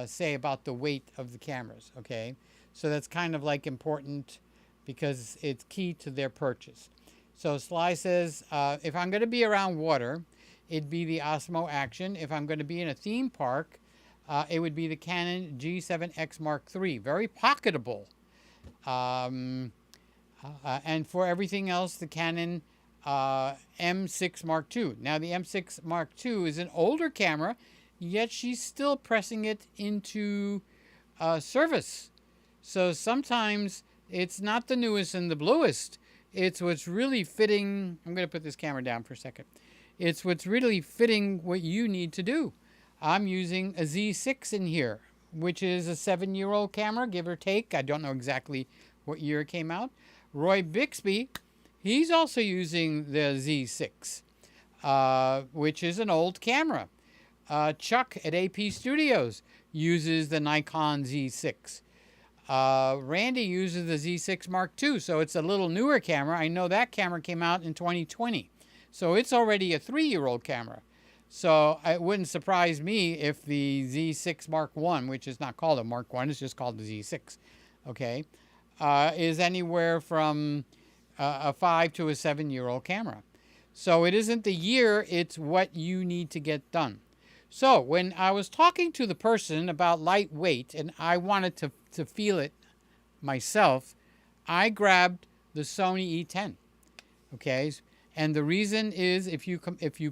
say about the weight of the cameras, okay? So that's kind of like important because it's key to their purchase. So Sly says, if I'm going to be around water, it'd be the Osmo Action. If I'm going to be in a theme park, it would be the Canon G7X Mark III. Very pocketable. And for everything else, the Canon M6 Mark II. Now, the M6 Mark II is an older camera, yet she's still pressing it into service. So sometimes it's not the newest and the bluest. It's what's really fitting. I'm going to put this camera down for a second. It's what's really fitting what you need to do. I'm using a Z6 in here, which is a 7-year-old camera, give or take. I don't know exactly what year it came out. Roy Bixby, he's also using the Z6, which is an old camera. Chuck at AP Studios uses the Nikon Z6. Randy uses the Z6 Mark II, so it's a little newer camera. I know that camera came out in 2020, so it's already a 3-year-old camera. So it wouldn't surprise me if the Z6 Mark I, which is not called a Mark I, it's just called the Z6, okay, is anywhere from a 5 to a 7-year-old camera. So it isn't the year, it's what you need to get done. So when I was talking to the person about lightweight, and I wanted to feel it myself, I grabbed the Sony E10, okay? And the reason is if you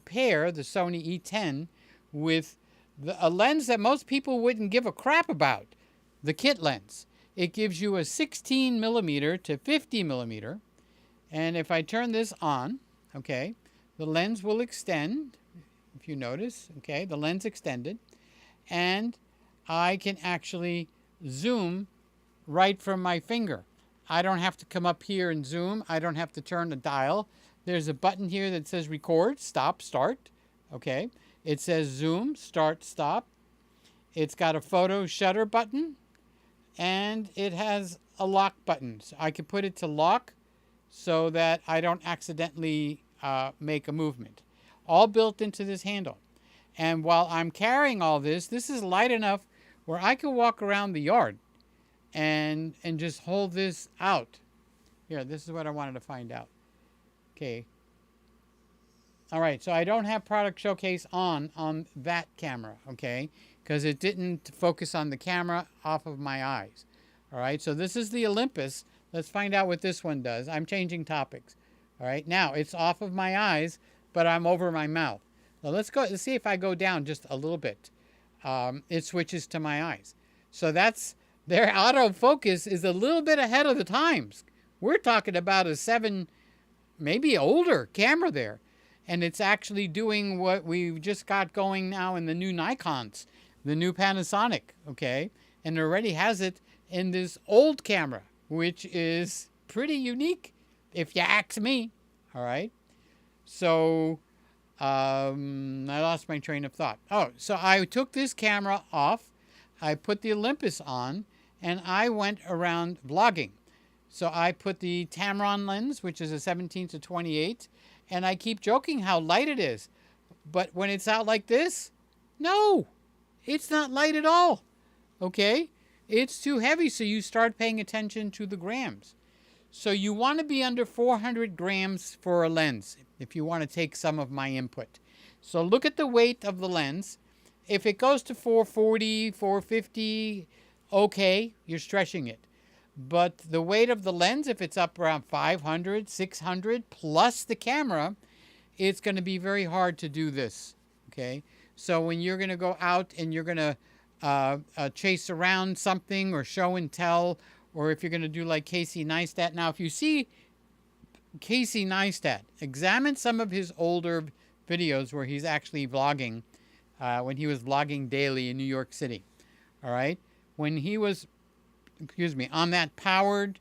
pair the Sony E10 with a lens that most people wouldn't give a crap about, the kit lens, it gives you a 16 millimeter to 50 millimeter. And if I turn this on, okay, the lens will extend, if you notice, okay, the lens extended, and I can actually zoom right from my finger. I don't have to come up here and zoom. I don't have to turn the dial. There's a button here that says record, stop, start, okay. It says zoom, start, stop. It's got a photo shutter button, and it has a lock button. So I can put it to lock so that I don't accidentally make a movement. All built into this handle. And while I'm carrying all this, this is light enough where I can walk around the yard and just hold this out. Here, this is what I wanted to find out. Okay. All right, so I don't have product showcase on that camera, okay, because it didn't focus on the camera off of my eyes. All right, so this is the Olympus. Let's find out what this one does. I'm changing topics. All right, now it's off of my eyes, but I'm over my mouth. Now let's see if I go down just a little bit. It switches to my eyes. So that's their autofocus is a little bit ahead of the times. We're talking about a 7, maybe older camera there. And it's actually doing what we've just got going now in the new Nikons, the new Panasonic, okay? And it already has it in this old camera, which is pretty unique, if you ask me, all right? So I lost my train of thought. Oh, so I took this camera off, I put the Olympus on, and I went around vlogging. So I put the Tamron lens, which is a 17 to 28, and I keep joking how light it is. But when it's out like this, no, it's not light at all, okay? It's too heavy, so you start paying attention to the grams. So you want to be under 400 grams for a lens if you want to take some of my input. So look at the weight of the lens. If it goes to 440, 450, okay, you're stretching it. But the weight of the lens, if it's up around 500, 600, plus the camera, it's going to be very hard to do this, okay? So when you're going to go out and you're going to chase around something or show and tell, or if you're going to do like Casey Neistat. Now, if you see Casey Neistat, examine some of his older videos where he's actually vlogging, when he was vlogging daily in New York City, all right? When he was, on that powered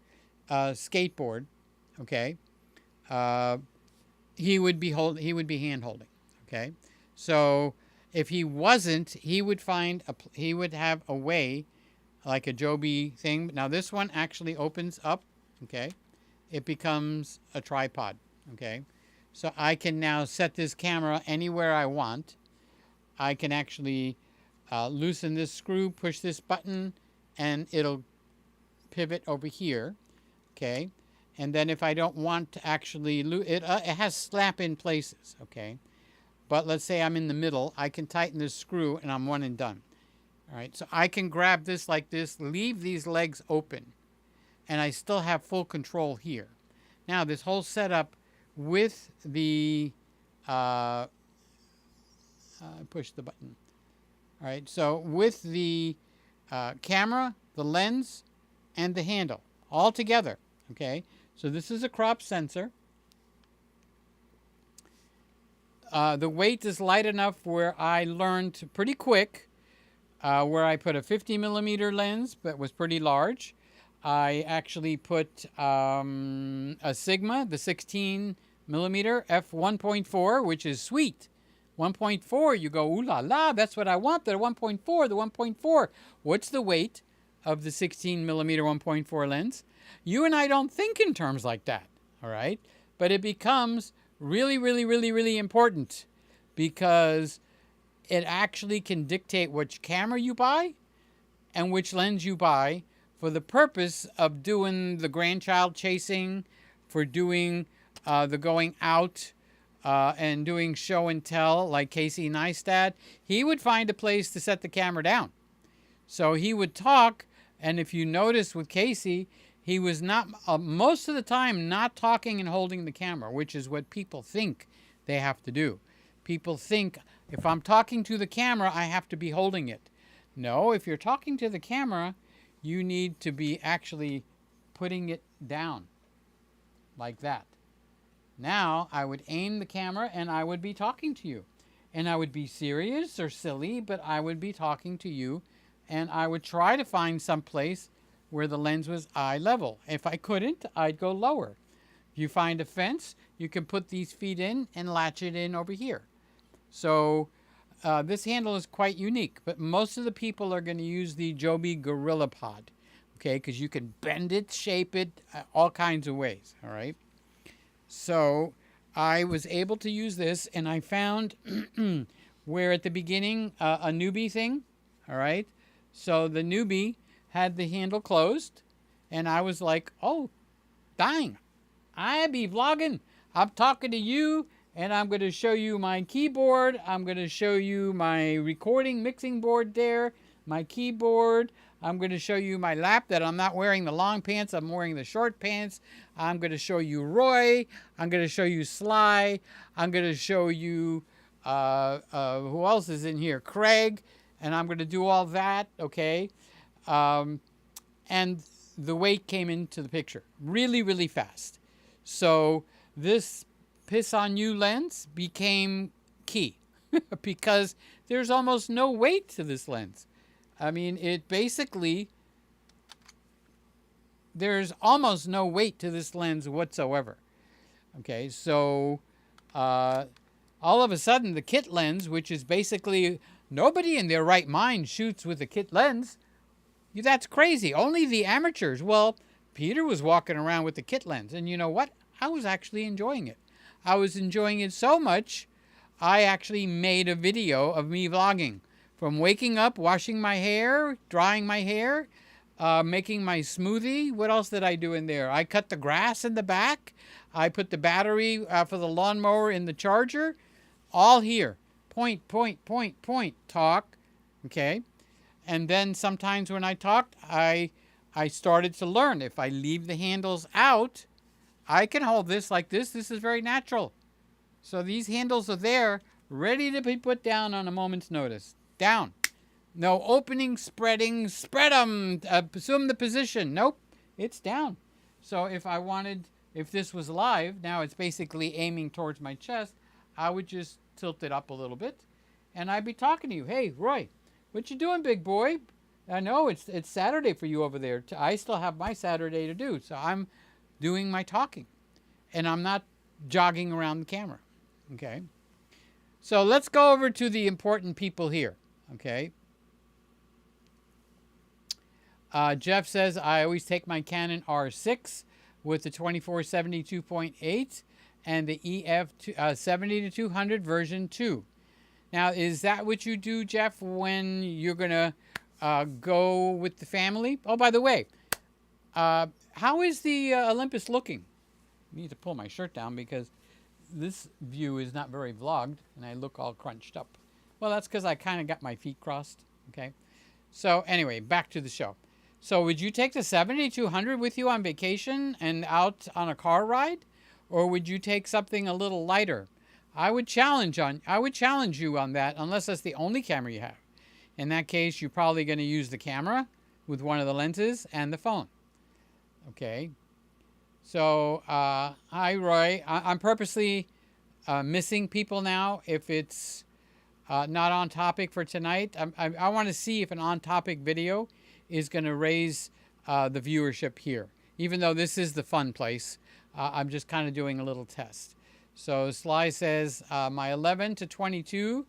skateboard, okay, he would be hand holding, okay? So If he wasn't, he would have a way, like a Joby thing. Now this one actually opens up, okay? It becomes a tripod, okay? So I can now set this camera anywhere I want. I can actually loosen this screw, push this button, and it'll pivot over here, okay? And then if I don't want to actually, it has slap-in places, okay? But let's say I'm in the middle, I can tighten this screw and I'm one and done. All right, so I can grab this like this, leave these legs open, and I still have full control here. Now this whole setup with the, push the button. All right, so with the camera, the lens, and the handle all together, okay? So this is a crop sensor. The weight is light enough where I learned pretty quick where I put a 50 millimeter lens, but was pretty large. I actually put a Sigma, the 16 millimeter f1.4, which is sweet. 1.4, you go, ooh la la, that's what I want, the 1.4, the 1.4. What's the weight of the 16 millimeter 1.4 lens? You and I don't think in terms like that, all right? But it becomes really, really, really, really important because it actually can dictate which camera you buy and which lens you buy for the purpose of doing the grandchild chasing, for doing the going out and doing show and tell like Casey Neistat. He would find a place to set the camera down. So he would talk, and if you notice with Casey, he was not, most of the time, not talking and holding the camera, which is what people think they have to do. People think, if I'm talking to the camera, I have to be holding it. No, if you're talking to the camera, you need to be actually putting it down, like that. Now, I would aim the camera and I would be talking to you. And I would be serious or silly, but I would be talking to you, and I would try to find some place where the lens was eye level. If I couldn't, I'd go lower. If you find a fence, you can put these feet in and latch it in over here. So this handle is quite unique, but most of the people are going to use the Joby Gorilla Pod, okay, because you can bend it, shape it, all kinds of ways, all right? So I was able to use this, and I found where at the beginning a newbie thing, all right? So the newbie had the handle closed, and I was like, oh, dang, I be vlogging. I'm talking to you, and I'm going to show you my keyboard. I'm going to show you my recording mixing board there, my keyboard. I'm going to show you my lap that I'm not wearing the long pants. I'm wearing the short pants. I'm going to show you Roy. I'm going to show you Sly. I'm going to show you, who else is in here? Craig. And I'm going to do all that, okay? And the weight came into the picture really, really fast. So this Piss on You lens became key because there's almost no weight to this lens. I mean, it basically, there's almost no weight to this lens whatsoever. Okay, so all of a sudden the kit lens, which is basically, nobody in their right mind shoots with a kit lens. That's crazy. Only the amateurs. Well, Peter was walking around with the kit lens, and you know what? I was actually enjoying it. I was enjoying it so much, I actually made a video of me vlogging. From waking up, washing my hair, drying my hair, making my smoothie. What else did I do in there? I cut the grass in the back. I put the battery for the lawnmower in the charger. All here. Point, talk. Okay? And then sometimes when I talked, I started to learn. If I leave the handles out, I can hold this like this. This is very natural. So these handles are there, ready to be put down on a moment's notice. Down. No opening, spreading, spread them, assume the position. Nope, it's down. So if I wanted, if this was live, now it's basically aiming towards my chest, I would just tilt it up a little bit, and I'd be talking to you. Hey, Roy, what you doing, big boy? I know it's Saturday for you over there. I still have my Saturday to do, so I'm doing my talking, and I'm not jogging around the camera. Okay. So let's go over to the important people here, okay? Jeff says, I always take my Canon R6 with the 24-72.8 and the EF 70-200 version 2. Now, is that what you do, Jeff, when you're going to go with the family? Oh, by the way, how is the Olympus looking? I need to pull my shirt down because this view is not very vlogged, and I look all crunched up. Well, that's because I kind of got my feet crossed, okay? So anyway, back to the show. So would you take the 7200 with you on vacation and out on a car ride? Or would you take something a little lighter? I would challenge you on that, unless that's the only camera you have. In that case, you're probably going to use the camera with one of the lenses and the phone. Okay. So, hi, Roy. I'm purposely missing people now if it's not on topic for tonight. I want to see if an on-topic video is going to raise the viewership here. Even though this is the fun place, I'm just kind of doing a little test. So Sly says my 11 to 22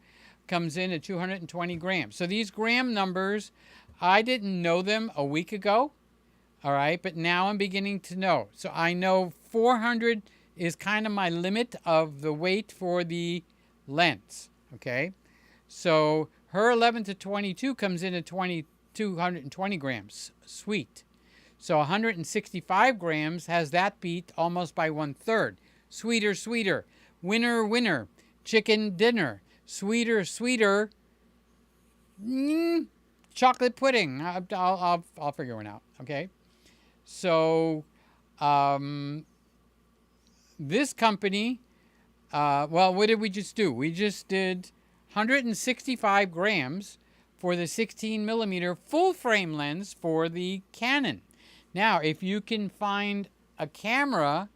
comes in at 220 grams. So these gram numbers, I didn't know them a week ago. All right, but now I'm beginning to know. So I know 400 is kind of my limit of the weight for the lens. Okay, so her 11 to 22 comes in at 220 grams. Sweet. So 165 grams has that beat almost by 1/3. Sweeter, sweeter. Winner, winner. Chicken dinner. Sweeter, sweeter. Chocolate pudding. I'll figure one out. Okay. So this company, well, what did we just do? We just did 165 grams for the 16 millimeter full frame lens for the Canon. Now, if you can find a camera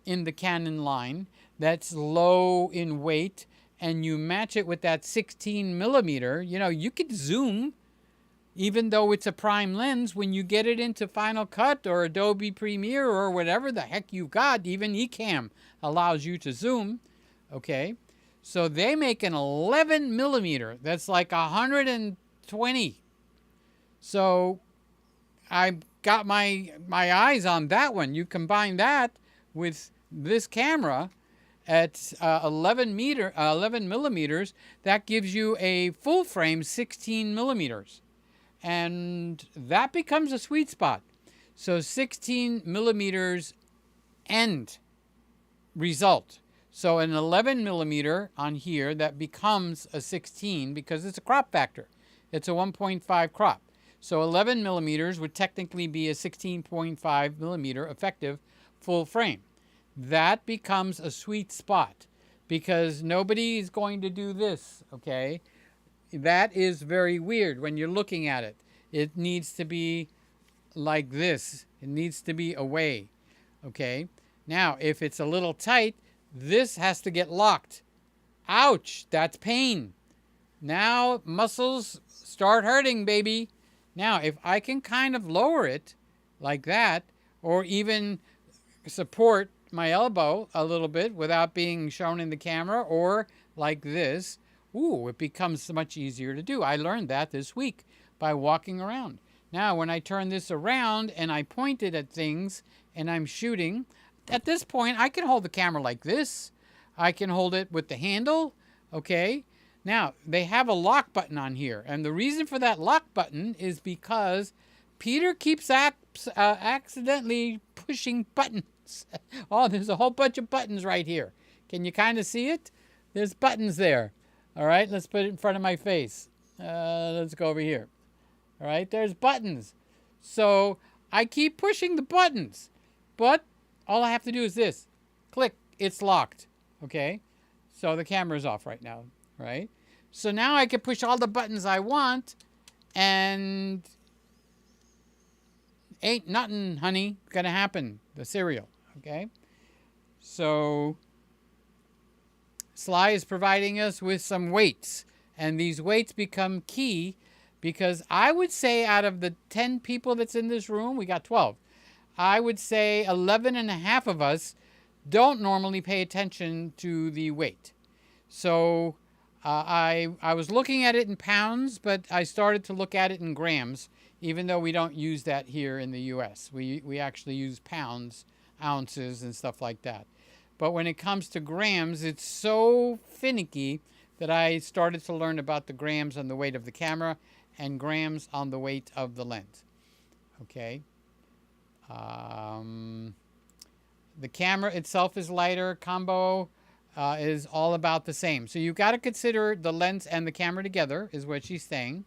in the Canon line that's low in weight and you match it with that 16 millimeter, you know, you could zoom. Even though it's a prime lens, when you get it into Final Cut or Adobe Premiere or whatever the heck you've got, even Ecamm allows you to zoom, okay? So they make an 11 millimeter. That's like 120. So I got my eyes on that one. You combine that with this camera at 11 millimeters, that gives you a full frame 16 millimeters. And that becomes a sweet spot. So 16 millimeters end result. So an 11 millimeter on here, that becomes a 16 because it's a crop factor. It's a 1.5 crop. So 11 millimeters would technically be a 16.5 millimeter effective full frame. That becomes a sweet spot because nobody is going to do this, okay? That is very weird when you're looking at it. It needs to be like this. It needs to be away. Okay? Now, if it's a little tight, this has to get locked. Ouch! That's pain. Now, muscles start hurting, baby. Now, if I can kind of lower it like that, or even support my elbow a little bit without being shown in the camera, or like this, ooh, it becomes much easier to do. I learned that this week by walking around. Now, when I turn this around and I point it at things and I'm shooting, at this point, I can hold the camera like this. I can hold it with the handle, okay? Now, they have a lock button on here, and the reason for that lock button is because Peter keeps accidentally pushing buttons. Oh, there's a whole bunch of buttons right here. Can you kind of see it? There's buttons there. All right, let's put it in front of my face. Let's go over here. All right, there's buttons. So I keep pushing the buttons, but all I have to do is this. Click, it's locked. Okay, so the camera's off right now, right? So now I can push all the buttons I want, and ain't nothing, honey, gonna happen. The cereal, okay? So Sly is providing us with some weights, and these weights become key because I would say out of the 10 people that's in this room, we got 12. I would say 11 and a half of us don't normally pay attention to the weight. So I was looking at it in pounds, but I started to look at it in grams, even though we don't use that here in the U.S. We actually use pounds, ounces, and stuff like that. But when it comes to grams, it's so finicky that I started to learn about the grams on the weight of the camera and grams on the weight of the lens. Okay. The camera itself is lighter. Combo is all about the same. So you've got to consider the lens and the camera together, is what she's saying.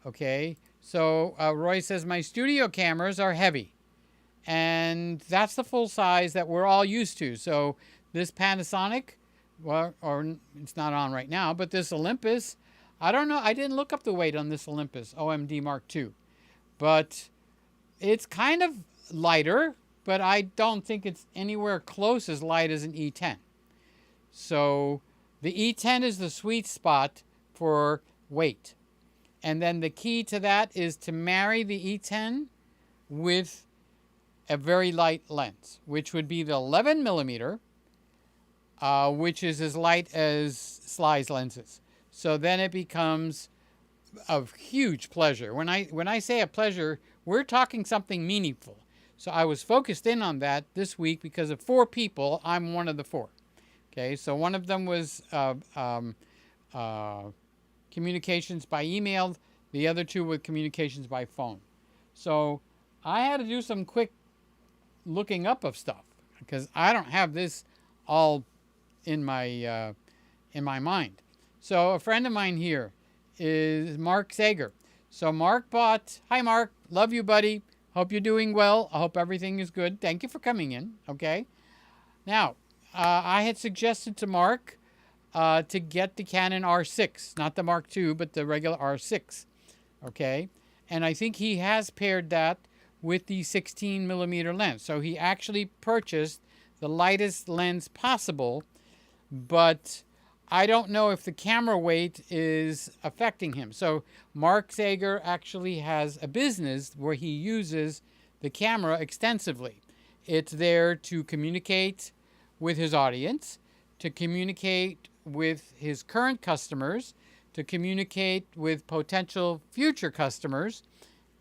Okay. So Roy says, my studio cameras are heavy. And that's the full size that we're all used to. So this Panasonic, well, or it's not on right now, but this Olympus, I don't know. I didn't look up the weight on this Olympus OMD Mark II. But it's kind of lighter, but I don't think it's anywhere close as light as an E10. So the E10 is the sweet spot for weight. And then the key to that is to marry the E10 with a very light lens, which would be the 11 millimeter, which is as light as Sly's lenses. So then it becomes a huge pleasure. When I say a pleasure, we're talking something meaningful. So I was focused in on that this week because of 4 people. I'm one of the 4. Okay, so one of them was communications by email. The other 2 were communications by phone. So I had to do some quick looking up of stuff because I don't have this all in my mind. So a friend of mine here is Mark Sager. So Mark bought, hi Mark, love you buddy. Hope you're doing well. I hope everything is good. Thank you for coming in. Okay. Now, I had suggested to Mark to get the Canon R6, not the Mark II, but the regular R6. Okay. And I think he has paired that with the 16 millimeter lens. So he actually purchased the lightest lens possible, but I don't know if the camera weight is affecting him. So Mark Sager actually has a business where he uses the camera extensively. It's there to communicate with his audience, to communicate with his current customers, to communicate with potential future customers,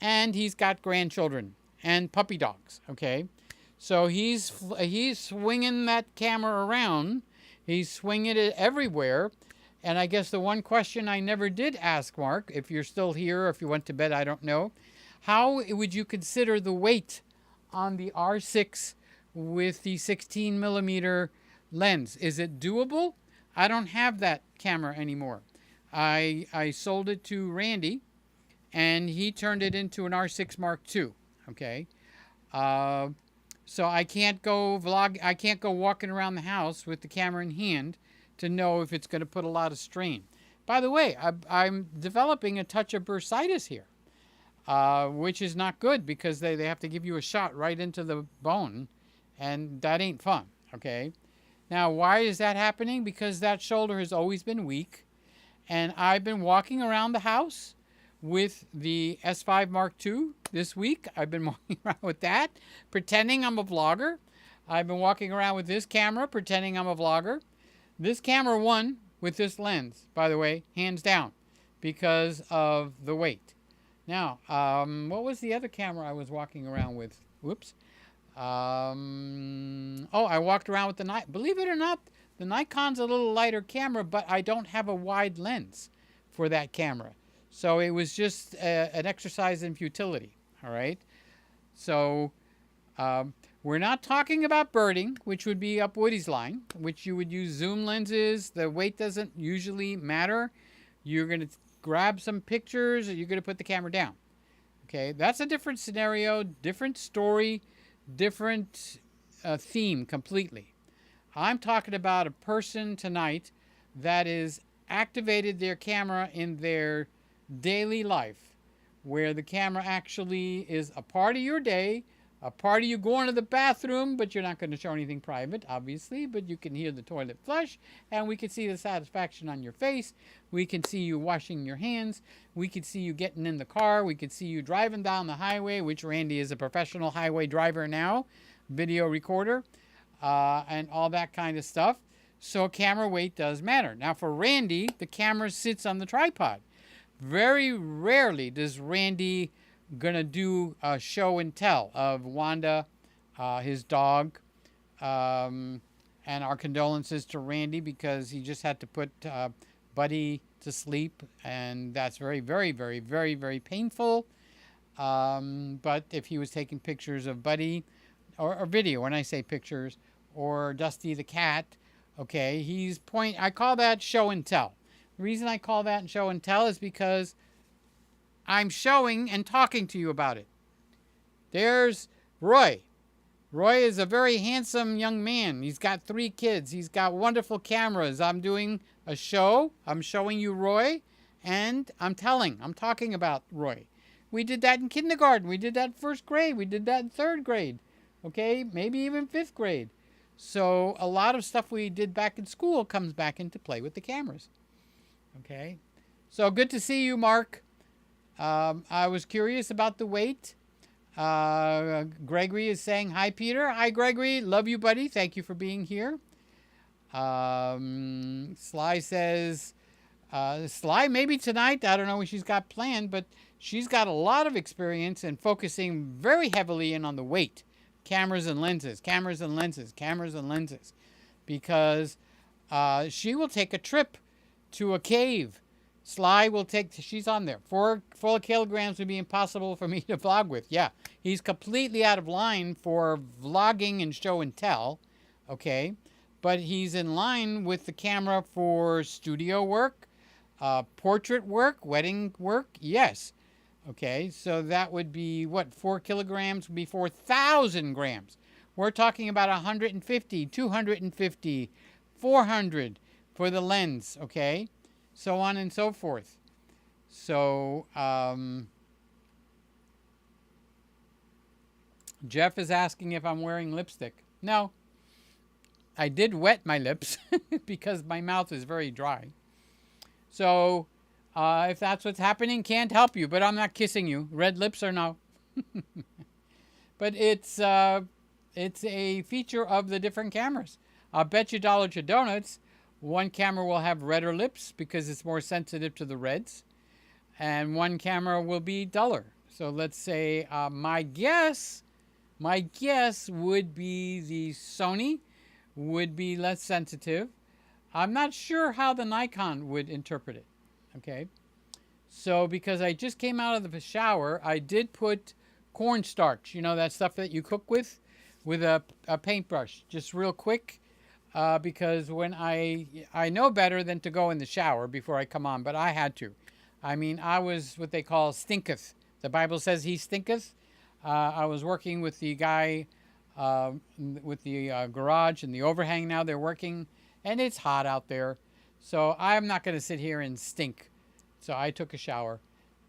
and he's got grandchildren and puppy dogs, okay? So he's swinging that camera around. He's swinging it everywhere. And I guess the one question I never did ask Mark, if you're still here or if you went to bed, I don't know. How would you consider the weight on the R6 with the 16 millimeter lens? Is it doable? I don't have that camera anymore. I sold it to Randy, and he turned it into an R6 Mark II. Okay, so I can't go I can't go walking around the house with the camera in hand to know if it's going to put a lot of strain. By the way, I'm developing a touch of bursitis here, which is not good because they have to give you a shot right into the bone, and that ain't fun. Okay, now why is that happening? Because that shoulder has always been weak, and I've been walking around the house with the S5 Mark II this week. I've been walking around with that, pretending I'm a vlogger. I've been walking around with this camera, pretending I'm a vlogger. This camera won with this lens, by the way, hands down, because of the weight. Now, what was the other camera I was walking around with? Whoops. I walked around with the Nikon. Believe it or not, the Nikon's a little lighter camera, but I don't have a wide lens for that camera. So it was just an exercise in futility, all right? So we're not talking about birding, which would be up Woody's line, which you would use zoom lenses. The weight doesn't usually matter. You're going to grab some pictures, or you're going to put the camera down. Okay, that's a different scenario, different story, different theme completely. I'm talking about a person tonight that is activated their camera in their daily life, where the camera actually is a part of your day, a part of you going to the bathroom, but you're not going to show anything private, obviously, but you can hear the toilet flush, and we can see the satisfaction on your face. We can see you washing your hands. We can see you getting in the car. We can see you driving down the highway, which Randy is a professional highway driver now, video recorder, and all that kind of stuff. So camera weight does matter. Now for Randy, the camera sits on the tripod. Very rarely does Randy gonna do a show and tell of Wanda, his dog, and our condolences to Randy because he just had to put Buddy to sleep, and that's very, very, very, very, very painful. But if he was taking pictures of Buddy, or video, when I say pictures, or Dusty the cat, okay, I call that show and tell. The reason I call that show and tell is because I'm showing and talking to you about it. There's Roy. Roy is a very handsome young man. He's got 3 kids. He's got wonderful cameras. I'm doing a show. I'm showing you Roy, and I'm talking about Roy. We did that in kindergarten. We did that in 1st grade. We did that in 3rd grade. Okay, maybe even 5th grade. So a lot of stuff we did back in school comes back into play with the cameras. Okay, so good to see you, Mark. I was curious about the weight. Gregory is saying, hi, Peter. Hi, Gregory. Love you, buddy. Thank you for being here. Sly says, Sly, maybe tonight. I don't know what she's got planned, but she's got a lot of experience in focusing very heavily in on the weight. Cameras and lenses, cameras and lenses, cameras and lenses. Because she will take a trip to a cave. Sly will she's on there. 4 kilograms would be impossible for me to vlog with. Yeah, he's completely out of line for vlogging and show and tell. Okay, but he's in line with the camera for studio work, portrait work, wedding work. Yes. Okay, so that would be, what, 4 kilograms would be 4,000 grams. We're talking about 150, 250, 400 for the lens, okay? So on and so forth. So, Jeff is asking if I'm wearing lipstick. No. I did wet my lips because my mouth is very dry. So, if that's what's happening, can't help you, but I'm not kissing you. Red lips or no. But it's a feature of the different cameras. I'll bet you $1 to donuts, one camera will have redder lips because it's more sensitive to the reds, and one camera will be duller. So let's say my guess would be the Sony would be less sensitive. I'm not sure how the Nikon would interpret it. Okay, so because I just came out of the shower, I did put cornstarch, you know, that stuff that you cook with a paintbrush, just real quick, because when I know better than to go in the shower before I come on, but I had to. I mean, I was what they call stinketh. The Bible says he stinketh. I was working with the guy with the garage and the overhang. Now they're working, and it's hot out there. So I'm not going to sit here and stink. So I took a shower.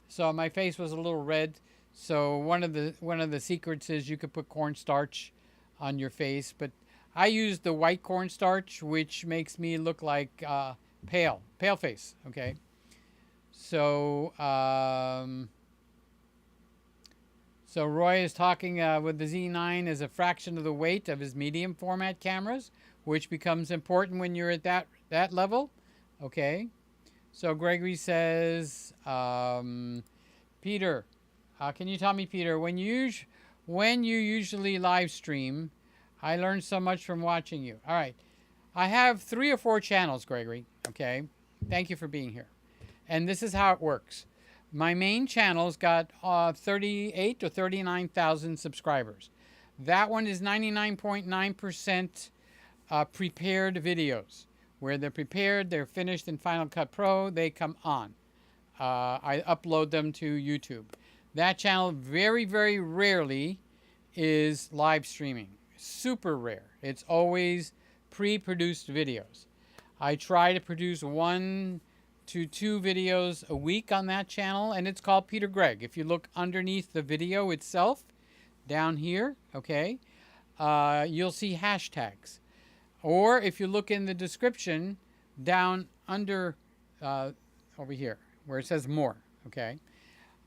So my face was a little red. So one of the secrets is you could put cornstarch on your face. But I used the white cornstarch, which makes me look like pale face. Okay. So so Roy is talking with the Z9 as a fraction of the weight of his medium format cameras, which becomes important when you're at that level. Okay, so Gregory says, Peter, can you tell me, Peter, when you usually live stream? I learned so much from watching you. All right, I have 3 or 4 channels, Gregory. Okay, thank you for being here. And this is how it works. My main channel's got 38 or 39,000 subscribers. That one is 99.9% prepared videos. Where they're prepared, they're finished in Final Cut Pro, they come on. I upload them to YouTube. That channel very, very rarely is live streaming. Super rare. It's always pre-produced videos. I try to produce 1 to 2 videos a week on that channel, and it's called Peter Gregg. If you look underneath the video itself, down here, okay, you'll see hashtags. Or if you look in the description down under over here where it says more, okay,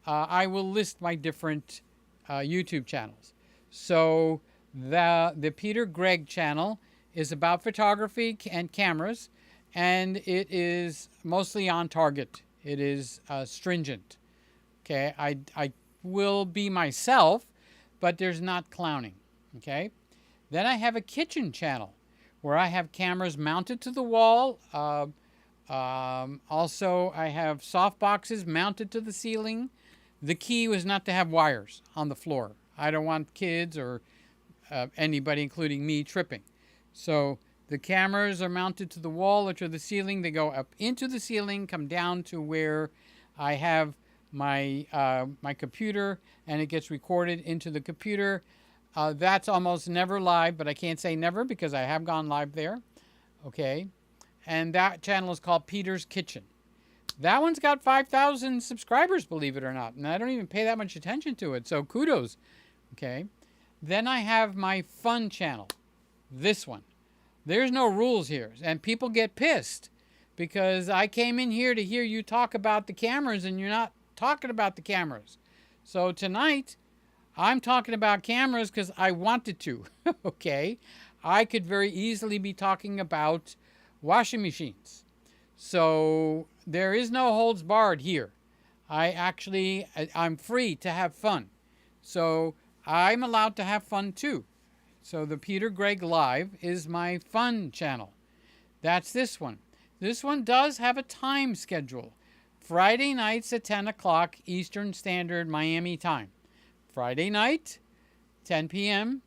I will list my different YouTube channels. So the Peter Gregg channel is about photography and cameras, and it is mostly on target. It is stringent. Okay, I will be myself, but there's not clowning. Okay, then I have a kitchen channel where I have cameras mounted to the wall. Also, I have soft boxes mounted to the ceiling. The key was not to have wires on the floor. I don't want kids or anybody, including me, tripping. So the cameras are mounted to the wall or to the ceiling. They go up into the ceiling, come down to where I have my my computer, and it gets recorded into the computer. That's almost never live, but I can't say never because I have gone live there. Okay. And that channel is called PetersKitchen. That one's got 5,000 subscribers, believe it or not. And I don't even pay that much attention to it. So kudos. Okay. Then I have my fun channel. This one. There's no rules here. And people get pissed because I came in here to hear you talk about the cameras and you're not talking about the cameras. So tonight, I'm talking about cameras because I wanted to. Okay. I could very easily be talking about washing machines. So there is no holds barred here. I'm free to have fun. So I'm allowed to have fun too. So the Peter Gregg Live is my fun channel. That's this one. This one does have a time schedule. Friday nights at 10 o'clock Eastern Standard Miami time. Friday night, 10 p.m.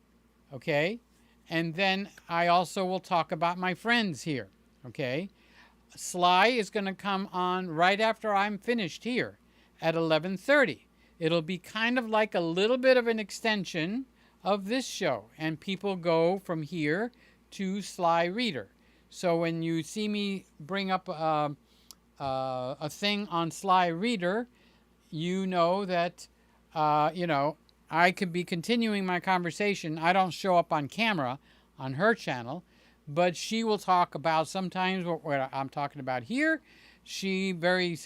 Okay. And then I also will talk about my friends here. Okay. Sly is going to come on right after I'm finished here at 11:30. It'll be kind of like a little bit of an extension of this show. And people go from here to Sly Reader. So when you see me bring up a thing on Sly Reader, you know that, I could be continuing my conversation. I don't show up on camera on her channel, but she will talk about sometimes what I'm talking about here. She very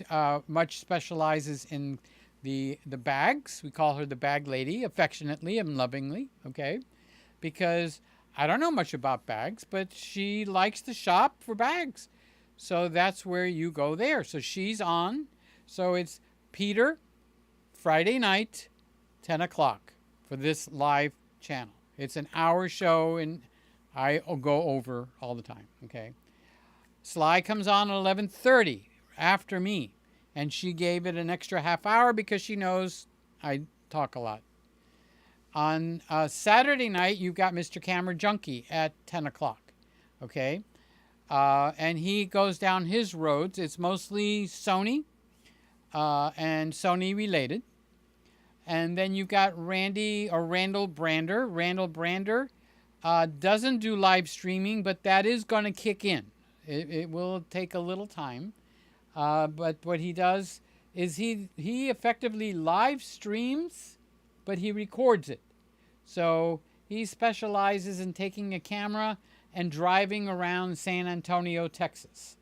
much specializes in the bags. We call her the bag lady, affectionately and lovingly, okay? Because I don't know much about bags, but she likes to shop for bags. So that's where you go there. So she's on. So it's Peter, Friday night, 10 o'clock for this live channel. It's an hour show, and I go over all the time, okay? Sly comes on at 11:30 after me, and she gave it an extra half hour because she knows I talk a lot. On Saturday night, you've got Mr. Camera Junkie at 10 o'clock, okay? And he goes down his roads. It's mostly Sony and Sony related. And then you've got Randall Brander. Randall Brander doesn't do live streaming, but that is going to kick in. It will take a little time. But what he does is he effectively live streams, but he records it. So he specializes in taking a camera and driving around San Antonio, Texas.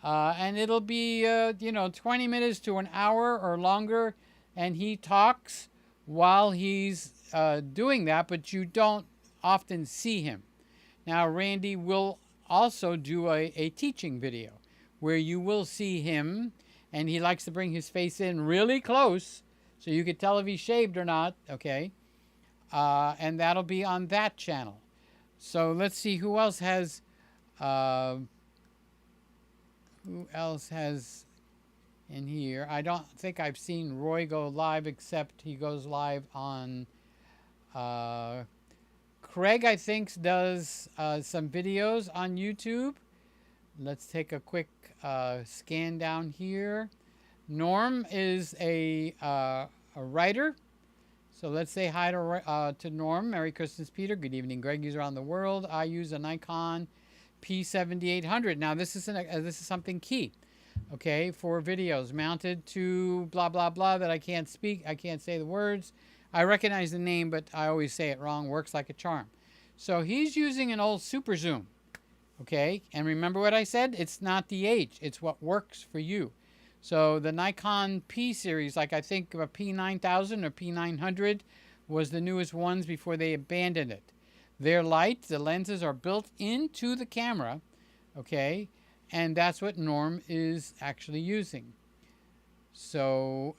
And it'll be, 20 minutes to an hour or longer. And he talks while he's doing that, but you don't often see him. Now, Randy will also do a teaching video where you will see him, and he likes to bring his face in really close so you could tell if he's shaved or not, okay? And that'll be on that channel. So let's see who else has in here. I don't think I've seen Roy go live, except he goes live on Craig, I think, does some videos on YouTube. Let's take a quick scan down here. Norm is a writer. So let's say hi to Norm. Merry Christmas, Peter. Good evening, Greg. User around the world. I use a Nikon P7800. Now this is something key, okay, for videos mounted to blah blah blah that I can't speak. I can't say the words. I recognize the name, but I always say it wrong. Works like a charm. So he's using an old super zoom, okay. And remember what I said? It's not the age. It's what works for you. So the Nikon P series, like I think a P9000 or P900 was the newest ones before they abandoned it. They're light. The lenses are built into the camera, okay? And that's what Norm is actually using. So,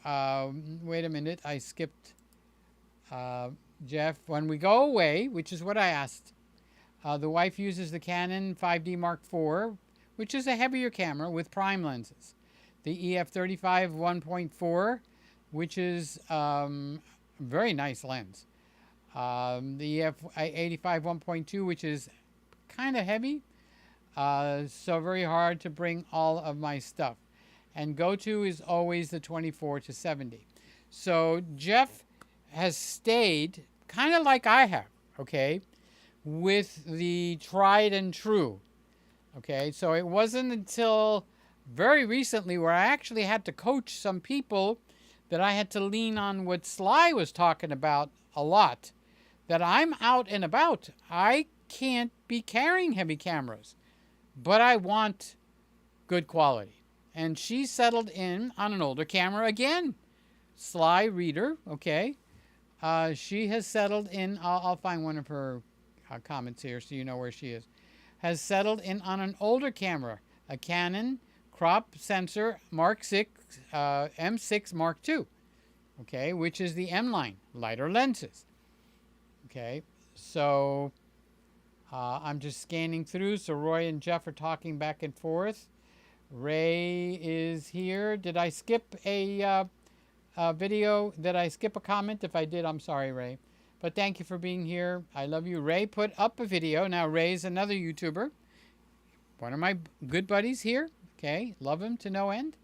wait a minute. I skipped Jeff. When we go away, which is what I asked, the wife uses the Canon 5D Mark IV, which is a heavier camera with prime lenses. The EF35 1.4, which is very nice lens. The EF85 1.2, which is kind of heavy, so very hard to bring all of my stuff. And go-to is always the 24 to 70. So Jeff has stayed kind of like I have, okay, with the tried and true. Okay, so it wasn't until very recently where I actually had to coach some people that I had to lean on what Sly was talking about a lot, that I'm out and about. I can't be carrying heavy cameras, but I want good quality. And she settled in on an older camera again. Sly reader, okay. She has settled in, I'll find one of her comments here so you know where she is. Has settled in on an older camera, a Canon crop sensor Mark 6, M6 Mark II, okay, which is the M line, lighter lenses. Okay, so I'm just scanning through. So Roy and Jeff are talking back and forth. Ray is here. Did I skip a video? Did I skip a comment? If I did, I'm sorry, Ray. But thank you for being here. I love you. Ray put up a video. Now, Ray's another YouTuber. One of my good buddies here. Okay, love him to no end.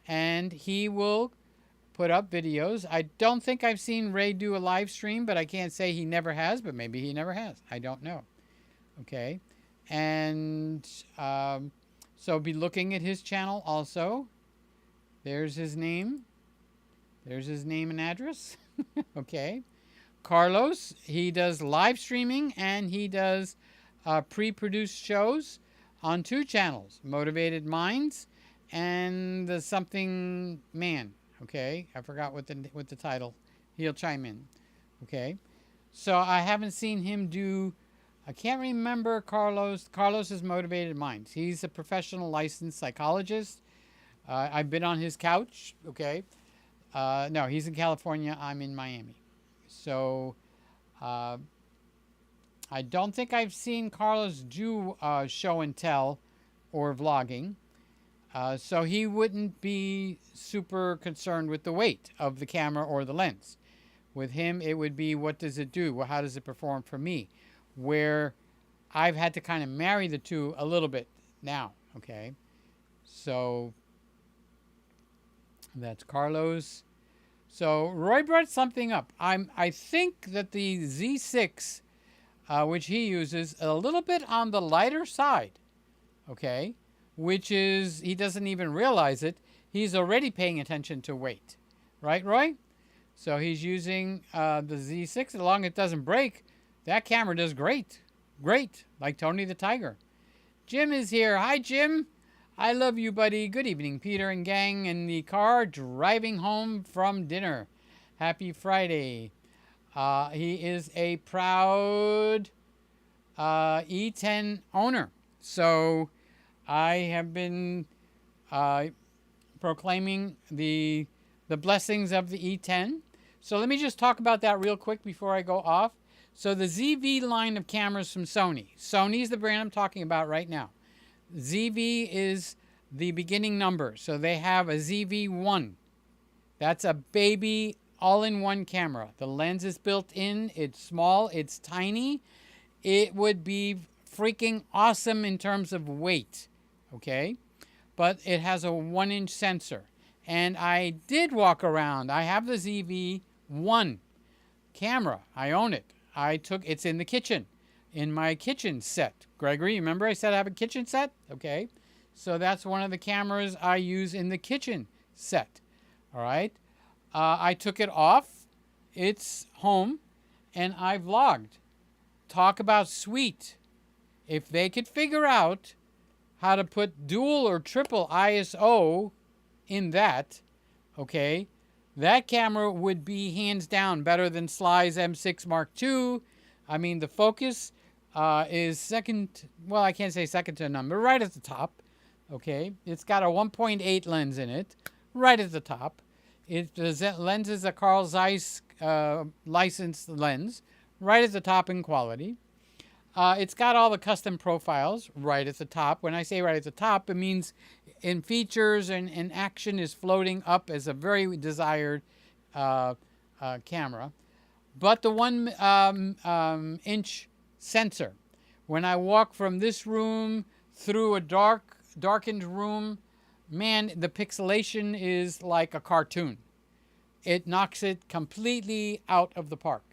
And he will put up videos. I don't think I've seen Ray do a live stream, but I can't say he never has, but maybe he never has. I don't know. Okay. And so be looking at his channel also. There's his name. There's his name and address. Okay. Carlos, he does live streaming and he does pre-produced shows on 2 channels, Motivated Minds and the Something Man. Okay, I forgot what the title. He'll chime in. Okay, so I haven't seen him do. I can't remember Carlos. Carlos is Motivated Minds. He's a professional licensed psychologist. I've been on his couch. Okay, no, he's in California. I'm in Miami. So I don't think I've seen Carlos do show and tell or vlogging. So he wouldn't be super concerned with the weight of the camera or the lens. With him, it would be, what does it do? Well, how does it perform for me? Where I've had to kind of marry the two a little bit now, okay? So that's Carlos. So Roy brought something up. I think that the Z6, which he uses, a little bit on the lighter side, okay? Which is, he doesn't even realize it. He's already paying attention to weight. Right, Roy? So he's using the Z6. As long as it doesn't break, that camera does great. Great. Like Tony the Tiger. Jim is here. Hi, Jim. I love you, buddy. Good evening, Peter and gang in the car driving home from dinner. Happy Friday. He is a proud E10 owner. So I have been proclaiming the blessings of the E10. So let me just talk about that real quick before I go off. So the ZV line of cameras from Sony. Sony is the brand I'm talking about right now. ZV is the beginning number. So they have a ZV-1. That's a baby all-in-one camera. The lens is built in. It's small. It's tiny. It would be freaking awesome in terms of weight. Okay? But it has a 1-inch sensor. And I did walk around. I have the ZV-1 camera. I own it. It's in the kitchen. In my kitchen set. Gregory, remember I said I have a kitchen set? Okay. So that's one of the cameras I use in the kitchen set. All right. I took it off. It's home. And I vlogged. Talk about sweet. If they could figure out how to put dual or triple ISO in that, okay, that camera would be hands down better than Sly's M6 Mark II, I mean, the focus is second, well, I can't say second to none, but right at the top. Okay, it's got a 1.8 lens in it, right at the top. The lens is a Carl Zeiss licensed lens, right at the top in quality. It's got all the custom profiles right at the top. When I say right at the top, it means in features and action is floating up as a very desired camera. But the 1 inch sensor, when I walk from this room through a darkened room, man, the pixelation is like a cartoon. It knocks it completely out of the park.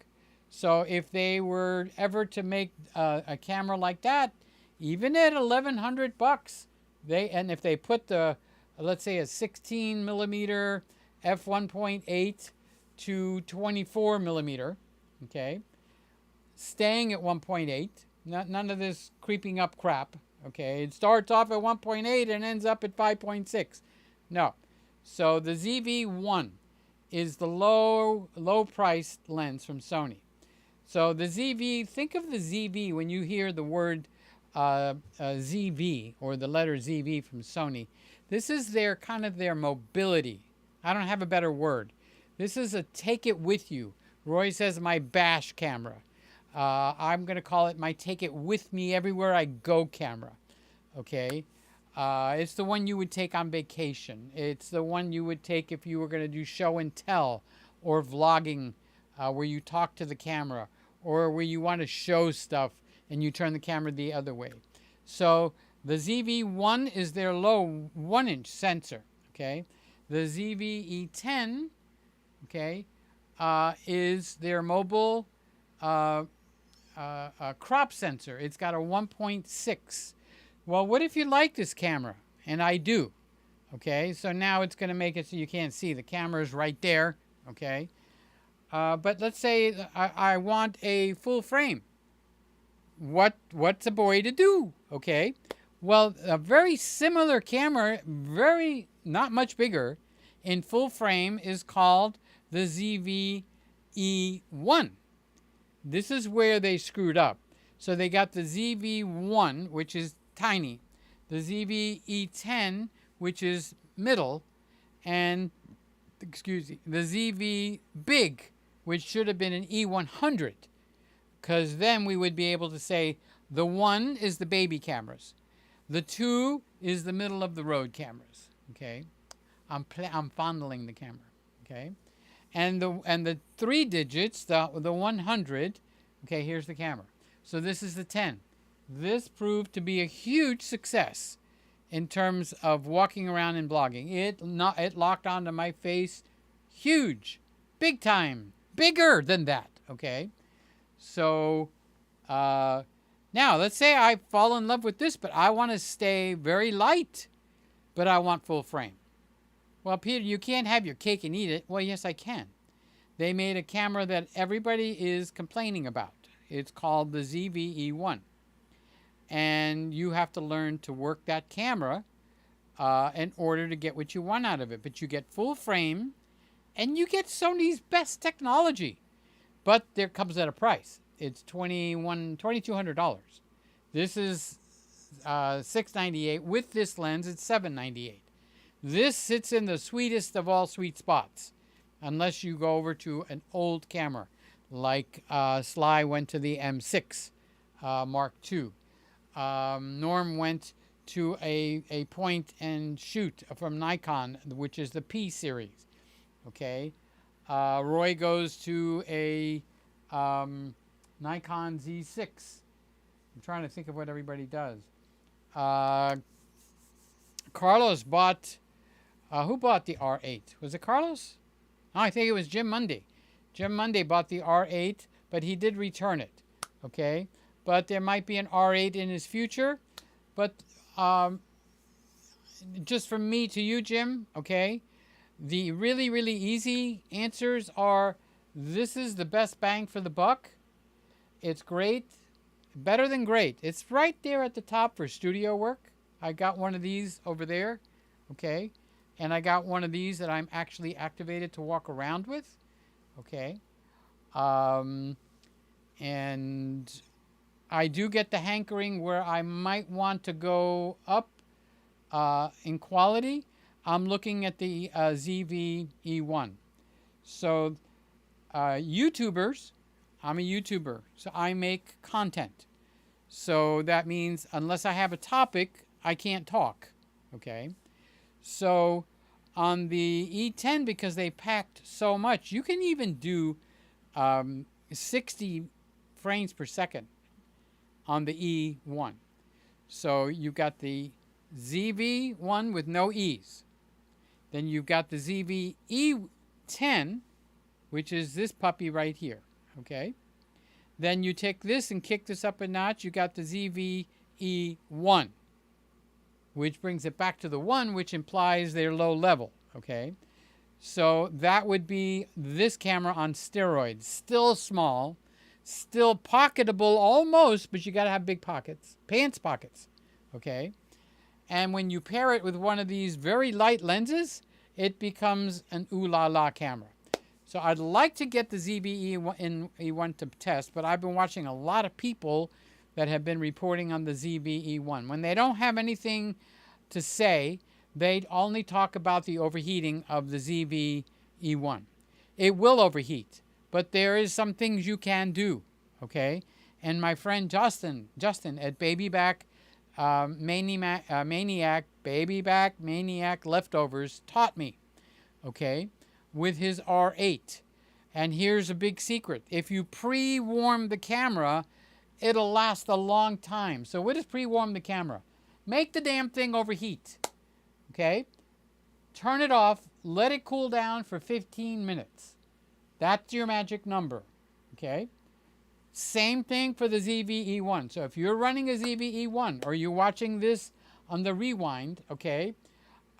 So if they were ever to make a camera like that, even at $1,100, and if they put the, let's say, a 16 millimeter f1.8 to 24 millimeter, okay, staying at 1.8, none of this creeping up crap, okay, it starts off at 1.8 and ends up at 5.6. No. So the ZV-1 is the low priced lens from Sony. So the ZV, think of the ZV when you hear the word ZV or the letter ZV from Sony. This is their kind of their mobility. I don't have a better word. This is a take it with you. Roy says my bash camera. I'm going to call it my take it with me everywhere I go camera. Okay. It's the one you would take on vacation. It's the one you would take if you were going to do show and tell or vlogging where you talk to the camera or where you want to show stuff and you turn the camera the other way. So the ZV-1 is their low 1-inch sensor. Okay. The ZV-E10, okay, is their mobile crop sensor. It's got a 1.6. Well, what if you like this camera? And I do. Okay, so now it's going to make it so you can't see. The camera is right there. Okay. But let's say I want a full frame. What's a boy to do? Okay. Well, a very similar camera, very not much bigger, in full frame is called the ZV-E1. This is where they screwed up. So they got the ZV-1, which is tiny, the ZV-E10, which is middle, and, excuse me, the ZV big, which should have been an E100, because then we would be able to say the 1 is the baby cameras, the 2 is the middle of the road cameras. Okay, I'm fondling the camera. Okay, and the 3 digits, the 100. Okay, here's the camera. So this is the 10. This proved to be a huge success in terms of walking around and blogging. It locked onto my face, huge, big time, bigger than that. Okay, so now let's say I fall in love with this, but I want to stay very light, but I want full frame. Well, Peter, you can't have your cake and eat it. Well, yes, I can. They made a camera that everybody is complaining about. It's called the ZV-E1. And you have to learn to work that camera in order to get what you want out of it. But you get full frame, and you get Sony's best technology. But there comes at a price. It's $2,200. This is $698. With this lens, it's $798. This sits in the sweetest of all sweet spots, unless you go over to an old camera, like Sly went to the M6 Mark II. Norm went to a point and shoot from Nikon, which is the P series. Okay, Roy goes to a Nikon Z6. I'm trying to think of what everybody does. Carlos bought. Who bought the R8? Was it Carlos? Oh, I think it was Jim Monday. Jim Monday bought the R8, but he did return it. Okay, but there might be an R8 in his future. But just from me to you, Jim, okay, the really, really easy answers are, this is the best bang for the buck. It's great, better than great. It's right there at the top for studio work. I got one of these over there, okay, and I got one of these that I'm actually activated to walk around with, okay. And I do get the hankering where I might want to go up in quality. I'm looking at the ZV-E1. So YouTubers, I'm a YouTuber, so I make content. So that means unless I have a topic, I can't talk, okay? So on the E10, because they packed so much, you can even do 60 frames per second on the E1. So you've got the ZV-1 with no E's. Then you've got the ZV-E10, which is this puppy right here, okay? Then you take this and kick this up a notch. You got the ZV-E1, which brings it back to the 1, which implies they're low level, okay? So that would be this camera on steroids. Still small, still pocketable almost, but you got to have big pockets, pants pockets, okay? And when you pair it with one of these very light lenses, it becomes an ooh-la-la camera. So I'd like to get the ZV-E1 to test, but I've been watching a lot of people that have been reporting on the ZV-E1. When they don't have anything to say, they only talk about the overheating of the ZV-E1. It will overheat, but there is some things you can do, okay? And my friend Justin at Babyback Maniac Leftovers taught me, okay, with his R8. And here's a big secret. If you pre-warm the camera, it'll last a long time. So what is pre-warm the camera? Make the damn thing overheat, okay? Turn it off, let it cool down for 15 minutes. That's your magic number, okay? Same thing for the ZV-E1. So if you're running a ZV-E1 or you're watching this on the rewind, okay,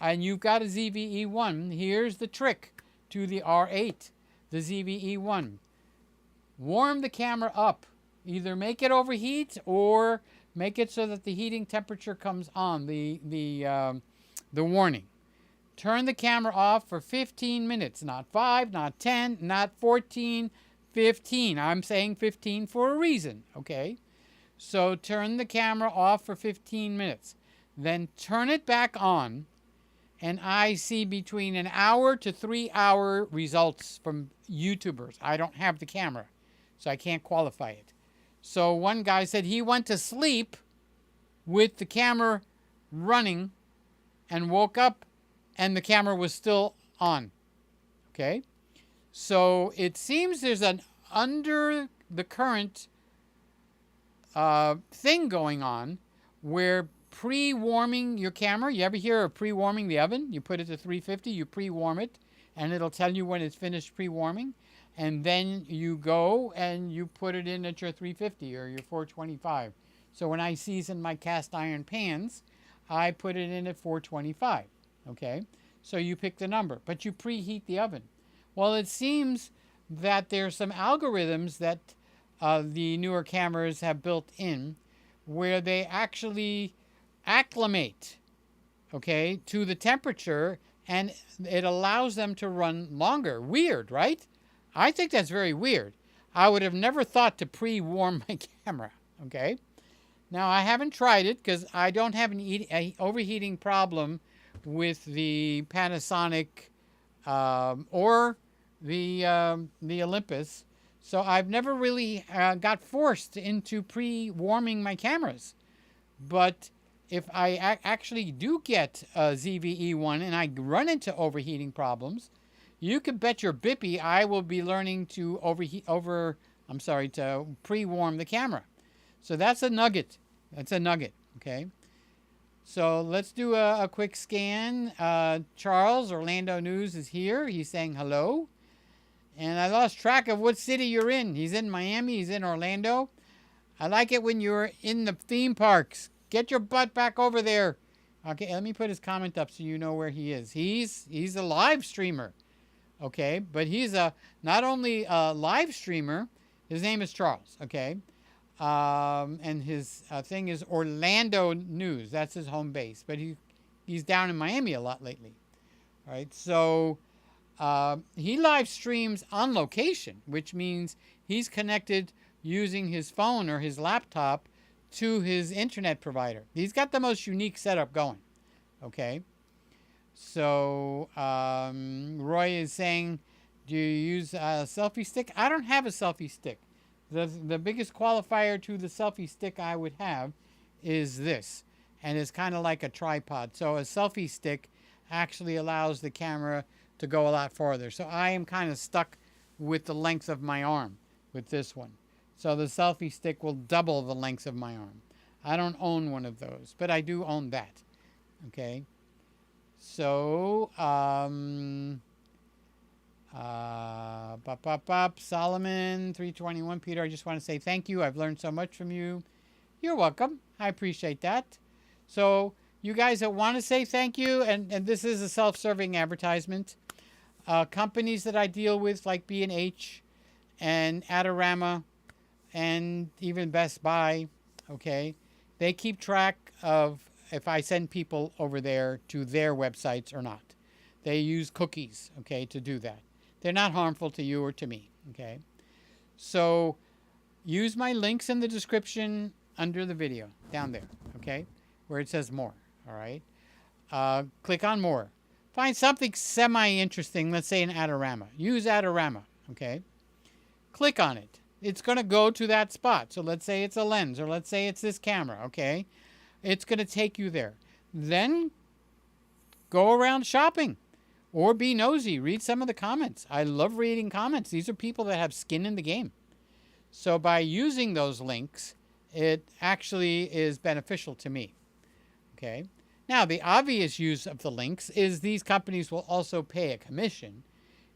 and you've got a ZV-E1, here's the trick to the R8, the ZV-E1. Warm the camera up. Either make it overheat or make it so that the heating temperature comes on, the warning. Turn the camera off for 15 minutes, not 5, not 10, not 14, 15. I'm saying 15 for a reason, okay? So turn the camera off for 15 minutes. Then turn it back on, and I see between an hour to 3 hour results from YouTubers. I don't have the camera, so I can't qualify it. So one guy said he went to sleep with the camera running and woke up and the camera was still on, okay? So it seems there's an under the current thing going on where pre-warming your camera, you ever hear of pre-warming the oven? You put it to 350, you pre-warm it, and it'll tell you when it's finished pre-warming, and then you go and you put it in at your 350 or your 425. So when I season my cast iron pans, I put it in at 425, okay? So you pick the number, but you preheat the oven. Well, it seems that there's some algorithms that the newer cameras have built in where they actually acclimate, okay, to the temperature, and it allows them to run longer. Weird, right? I think that's very weird. I would have never thought to pre-warm my camera, okay? Now, I haven't tried it because I don't have an overheating problem with the Panasonic or the Olympus. So I've never really got forced into pre-warming my cameras. But if I actually do get a ZV-E1 and I run into overheating problems, you can bet your bippy I will be learning to to pre-warm the camera. So that's a nugget. That's a nugget, okay? So let's do a quick scan. Charles, Orlando News, is here. He's saying hello. And I lost track of what city you're in. He's in Miami. He's in Orlando. I like it when you're in the theme parks. Get your butt back over there. Okay, let me put his comment up so you know where he is. He's a live streamer. Okay, but he's not only a live streamer, his name is Charles, okay? And his thing is Orlando News. That's his home base. But he's down in Miami a lot lately. All right, so he live streams on location, which means he's connected using his phone or his laptop to his internet provider. He's got the most unique setup going. Okay. So Roy is saying, do you use a selfie stick? I don't have a selfie stick. The biggest qualifier to the selfie stick I would have is this. And it's kind of like a tripod. So a selfie stick actually allows the camera to go a lot farther. So I am kind of stuck with the length of my arm with this one. So the selfie stick will double the length of my arm. I don't own one of those, but I do own that. Okay. So, Solomon 321, Peter, I just want to say thank you. I've learned so much from you. You're welcome. I appreciate that. So you guys that want to say thank you, and this is a self-serving advertisement. Companies that I deal with like B&H and Adorama and even Best Buy, okay, they keep track of if I send people over there to their websites or not. They use cookies, okay, to do that. They're not harmful to you or to me, okay? So use my links in the description under the video, down there, okay, where it says more, all right? Click on more. Find something semi-interesting, let's say an Adorama. Use Adorama, okay? Click on it. It's going to go to that spot. So let's say it's a lens, or let's say it's this camera, okay? It's going to take you there. Then go around shopping or be nosy. Read some of the comments. I love reading comments. These are people that have skin in the game. So by using those links, it actually is beneficial to me. Okay. Now, the obvious use of the links is these companies will also pay a commission.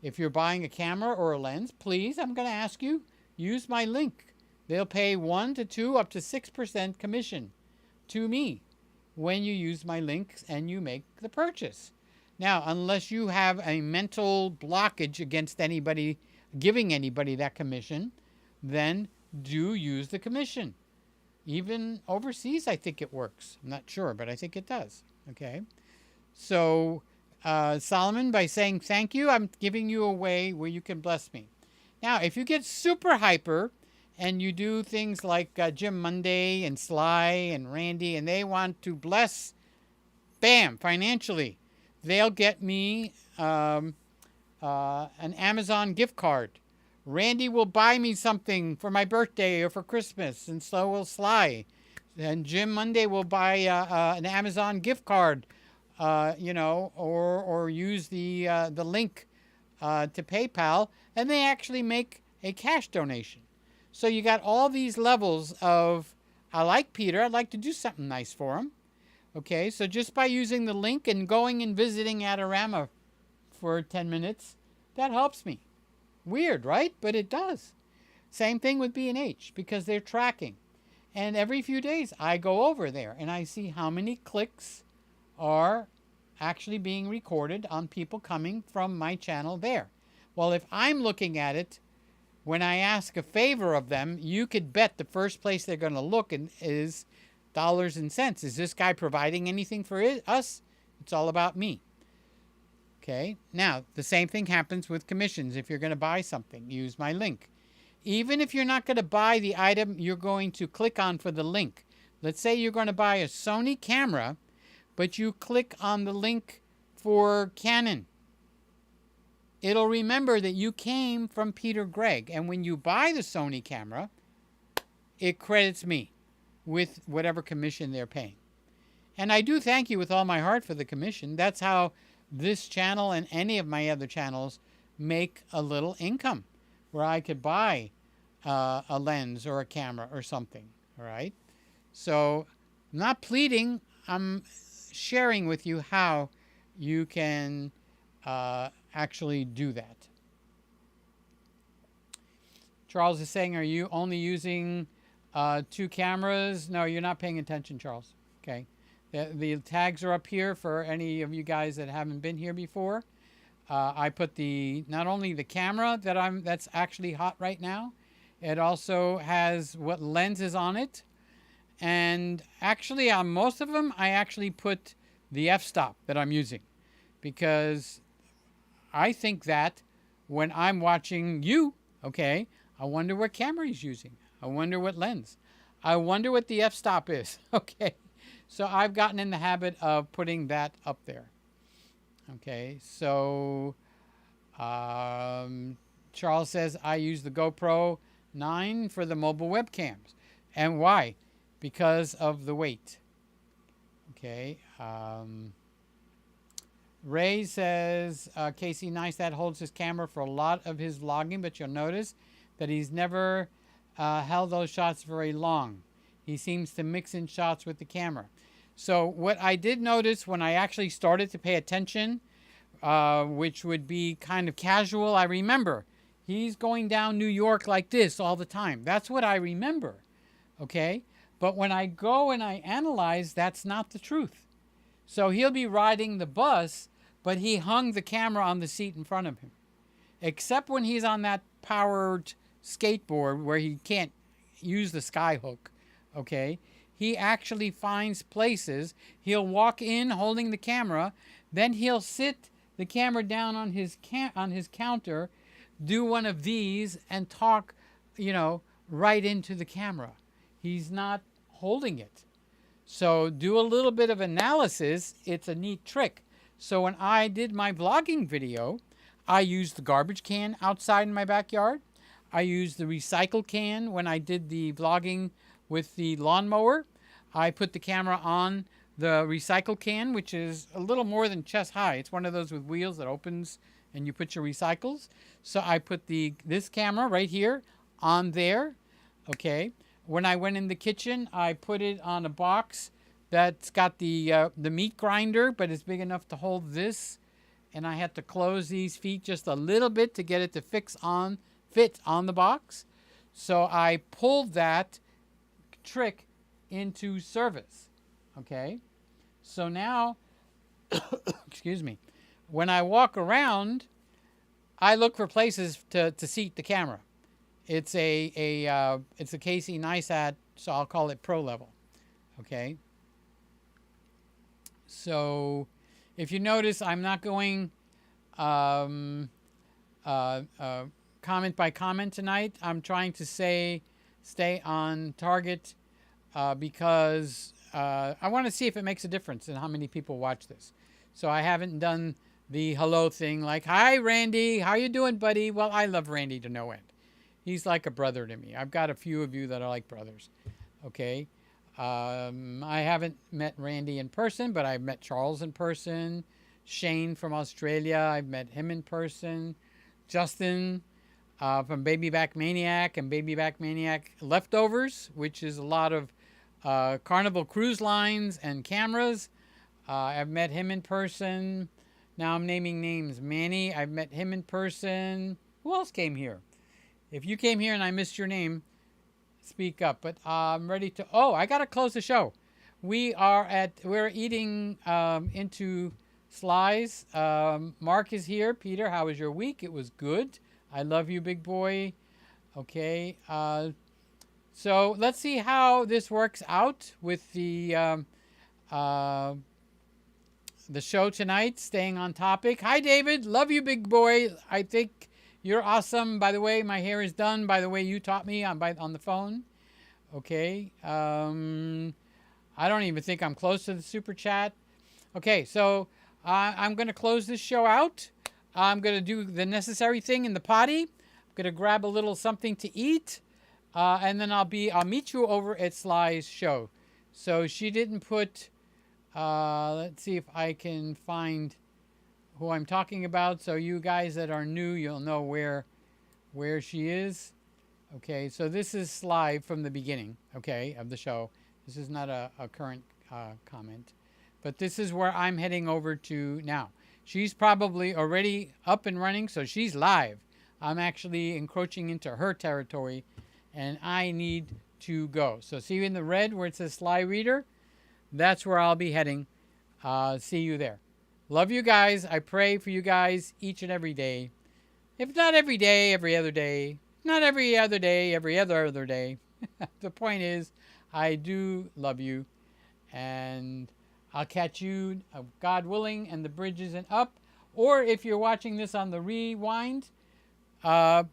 If you're buying a camera or a lens, please, I'm going to ask you, use my link. They'll pay 1 to 2 up to 6% commission to me when you use my links and you make the purchase. Now, unless you have a mental blockage against anybody giving anybody that commission, then do use the commission. Even overseas, I think it works. I'm not sure, but I think it does. Okay. So, Solomon, by saying thank you, I'm giving you a way where you can bless me. Now, if you get super hyper and you do things like Jim Monday and Sly and Randy, and they want to bless, bam, financially, they'll get me an Amazon gift card. Randy will buy me something for my birthday or for Christmas, and so will Sly. And Jim Monday will buy an Amazon gift card, or use the link to PayPal, and they actually make a cash donation. So you got all these levels of, I like Peter, I'd like to do something nice for him. Okay, so just by using the link and going and visiting Adorama for 10 minutes, that helps me. Weird, right? But it does. Same thing with B&H, because they're tracking. And every few days I go over there and I see how many clicks are actually being recorded on people coming from my channel there. Well, if I'm looking at it, when I ask a favor of them, you could bet the first place they're going to look is dollars and cents. Is this guy providing anything for us? It's all about me. Okay. Now, the same thing happens with commissions. If you're going to buy something, use my link. Even if you're not going to buy the item you're going to click on for the link. Let's say you're going to buy a Sony camera, but you click on the link for Canon. It'll remember that you came from Peter Gregg. And when you buy the Sony camera, it credits me with whatever commission they're paying. And I do thank you with all my heart for the commission. That's how this channel and any of my other channels make a little income, where I could buy a lens or a camera or something. All right. So I'm not pleading. I'm sharing with you how you can actually do that. Charles is saying, are you only using 2 cameras? No, you're not paying attention, Charles. Okay. The tags are up here for any of you guys that haven't been here before. I put not only the camera that's actually hot right now, it also has what lens is on it. And actually on most of them, I actually put the f-stop that I'm using, because I think that when I'm watching you, okay, I wonder what camera he's using. I wonder what lens. I wonder what the f-stop is. Okay. So I've gotten in the habit of putting that up there. Okay. So Charles says, I use the GoPro 9 for the mobile webcams. And why? Because of the weight. Okay. Ray says, Casey Neistat holds his camera for a lot of his vlogging, but you'll notice that he's never held those shots very long. He seems to mix in shots with the camera. So what I did notice when I actually started to pay attention, which would be kind of casual, I remember he's going down New York like this all the time. That's what I remember. Okay? But when I go and I analyze, that's not the truth. So he'll be riding the bus, but he hung the camera on the seat in front of him. Except when he's on that powered skateboard where he can't use the sky hook. Okay? He actually finds places. He'll walk in holding the camera, then he'll sit the camera down on his counter, do one of these, and talk, right into the camera. He's not holding it. So do a little bit of analysis. It's a neat trick. So when I did my vlogging video, I used the garbage can outside in my backyard. I used the recycle can when I did the vlogging with the lawnmower. I put the camera on the recycle can, which is a little more than chest high. It's one of those with wheels that opens and you put your recycles. So I put this camera right here on there. Okay. When I went in the kitchen, I put it on a box that's got the meat grinder, but it's big enough to hold this. And I had to close these feet just a little bit to get it to fit on the box. So I pulled that trick into service. Okay. So now, excuse me, when I walk around, I look for places to seat the camera. It's a Casey Neistat, so I'll call it pro level. Okay. So if you notice, I'm not going comment by comment tonight. I'm trying to stay on target because I want to see if it makes a difference in how many people watch this. So I haven't done the hello thing like, hi, Randy. How you doing, buddy? Well, I love Randy to no end. He's like a brother to me. I've got a few of you that are like brothers. Okay. I haven't met Randy in person, but I've met Charles in person. Shane from Australia, I've met him in person. Justin from Baby Back Maniac and Baby Back Maniac Leftovers, which is a lot of Carnival Cruise Lines and cameras. I've met him in person. Now I'm naming names. Manny, I've met him in person. Who else came here? If you came here and I missed your name, speak up. But I'm ready to... Oh, I got to close the show. We're eating into slice. Mark is here. Peter, how was your week? It was good. I love you, big boy. Okay. So let's see how this works out with the show tonight, staying on topic. Hi, David. Love you, big boy. I think you're awesome. By the way, my hair is done. By the way, you taught me on the phone. Okay. I don't even think I'm close to the super chat. Okay, so I'm going to close this show out. I'm going to do the necessary thing in the potty. I'm going to grab a little something to eat. And then I'll meet you over at Sly's show. So she didn't put... let's see if I can find who I'm talking about. So you guys that are new, you'll know where she is. Okay, so this is Sly from the beginning, okay, of the show. This is not a current comment. But this is where I'm heading over to now. She's probably already up and running, so she's live. I'm actually encroaching into her territory, and I need to go. So see in the red where it says Sly Reader? That's where I'll be heading. See you there. Love you guys. I pray for you guys each and every day. If not every day, every other day. Not every other day, every other day. The point is, I do love you. And I'll catch you, God willing, and the bridge isn't up. Or if you're watching this on the rewind,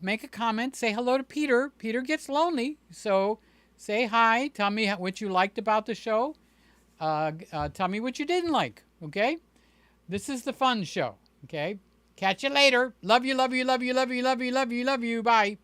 make a comment. Say hello to Peter. Peter gets lonely, so say hi. Tell me what you liked about the show. Tell me what you didn't like. Okay, this is the fun show. Okay, catch you later. Love you, love you, love you, love you, love you, love you, love you. Bye.